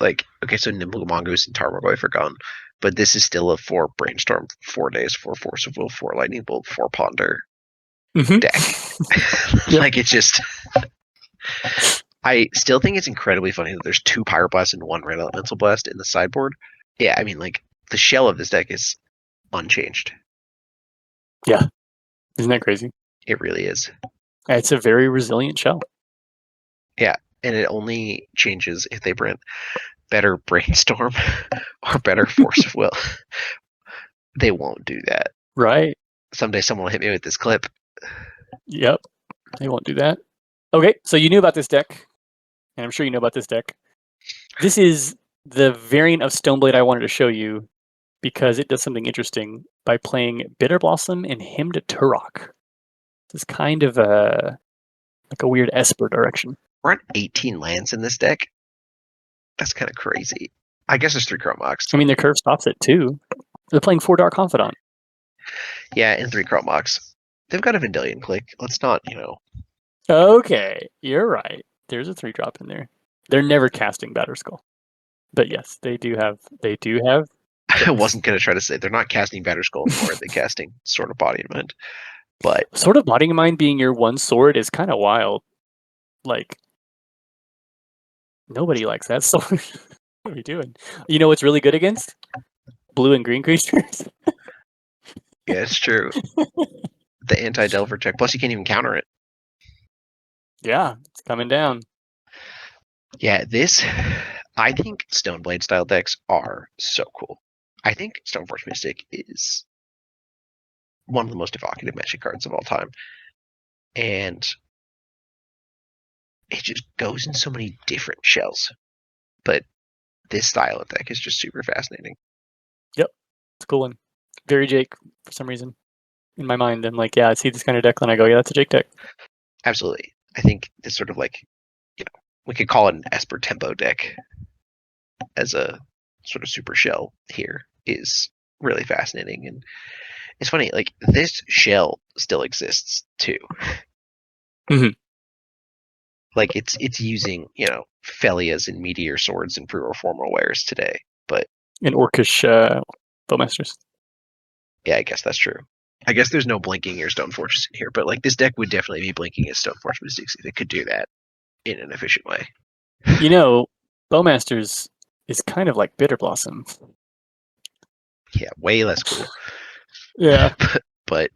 like, okay, so Nimble Mongoose and Tarmogoyf are gone, but this is still a 4 Brainstorm, 4 Daze, 4 Force of Will, 4 Lightning Bolt, 4 Ponder deck. Like, it's just... I still think it's incredibly funny that there's 2 Pyroblast and 1 Red Elemental Blast in the sideboard. Yeah, I mean, like, the shell of this deck is unchanged.
Yeah. Isn't that crazy?
It really is.
It's a very resilient shell.
Yeah, and it only changes if they bring better Brainstorm or better Force of Will. They won't do that.
Right.
Someday someone will hit me with this clip.
Yep. They won't do that. Okay, so you knew about this deck, and I'm sure you know about this deck. This is the variant of Stoneblade I wanted to show you because it does something interesting by playing Bitter Blossom and Hymn to Turok. It's kind of a weird Esper direction.
We're at 18 lands in this deck. That's kind of crazy. I guess there's 3 Chromox.
I mean, their curve stops at 2. They're playing 4 Dark Confidant.
Yeah, and 3 Chromox. They've got a Vendilion Click. Let's not,
Okay, you're right. There's a 3-drop in there. They're never casting Batterskull. But yes, they do have.
I wasn't going to try to say they're not casting Batterskull anymore. They're casting Sword of Body and Mind. But
Sword of Body and Mind being your one sword is kind of wild. Like, nobody likes that sword. What are we doing? You know what's really good against? Blue and green creatures.
yeah, it's true. The anti-Delver check. Plus, you can't even counter it.
Yeah, it's coming down.
Yeah, I think Stoneblade style decks are so cool. I think Stoneforge Mystic is one of the most evocative Magic cards of all time. And it just goes in so many different shells. But this style of deck is just super fascinating.
Yep, it's a cool one. Very Jake, for some reason. In my mind, I'm like, yeah, I see this kind of deck, and I go, yeah, that's a Jake deck.
Absolutely. I think this sort of we could call it an Esper Tempo deck as a sort of super shell here is really fascinating. And it's funny, like, this shell still exists too.
Mm-hmm.
Like, it's using, Felias and Meteor Swords and Pre-Reformal Wares today. But
in Orcish Bowmasters.
Yeah, I guess that's true. I guess there's no blinking or Stoneforges in here, but like this deck would definitely be blinking as Stoneforge Mystics if it could do that in an efficient way.
Bowmasters is kind of like Bitter Blossom.
Yeah, way less cool.
Yeah.
but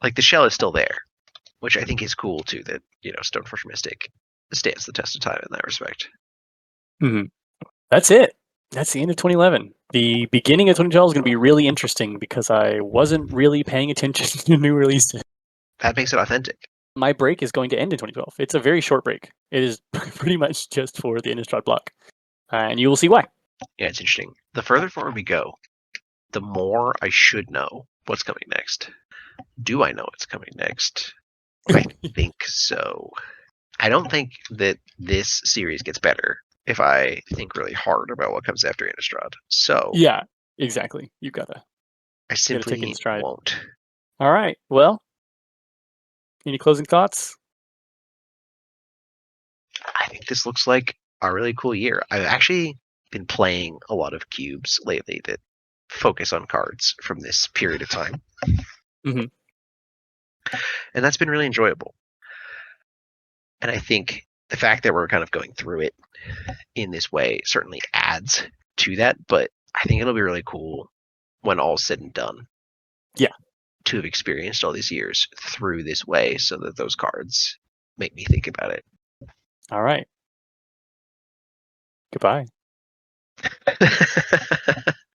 like the shell is still there, which I think is cool too, that, Stoneforge Mystic stands the test of time in that respect.
Mm-hmm. That's it. That's the end of 2011. The beginning of 2012 is going to be really interesting because I wasn't really paying attention to new releases.
That makes it authentic.
My break is going to end in 2012. It's a very short break. It is pretty much just for the Innistrad block. And you will see why.
Yeah, it's interesting. The further forward we go, the more I should know what's coming next. Do I know what's coming next? I think so. I don't think that this series gets better if I think really hard about what comes after Innistrad. So
yeah, exactly. You gotta.
I simply won't.
All right. Well, any closing thoughts?
think this looks like a really cool year. I've actually been playing a lot of cubes lately that focus on cards from this period of time.
Mm-hmm.
And that's been really enjoyable. And I think the fact that we're kind of going through it in this way certainly adds to that, but I think it'll be really cool when all's said and done.
Yeah.
To have experienced all these years through this way so that those cards make me think about it.
All right. Goodbye.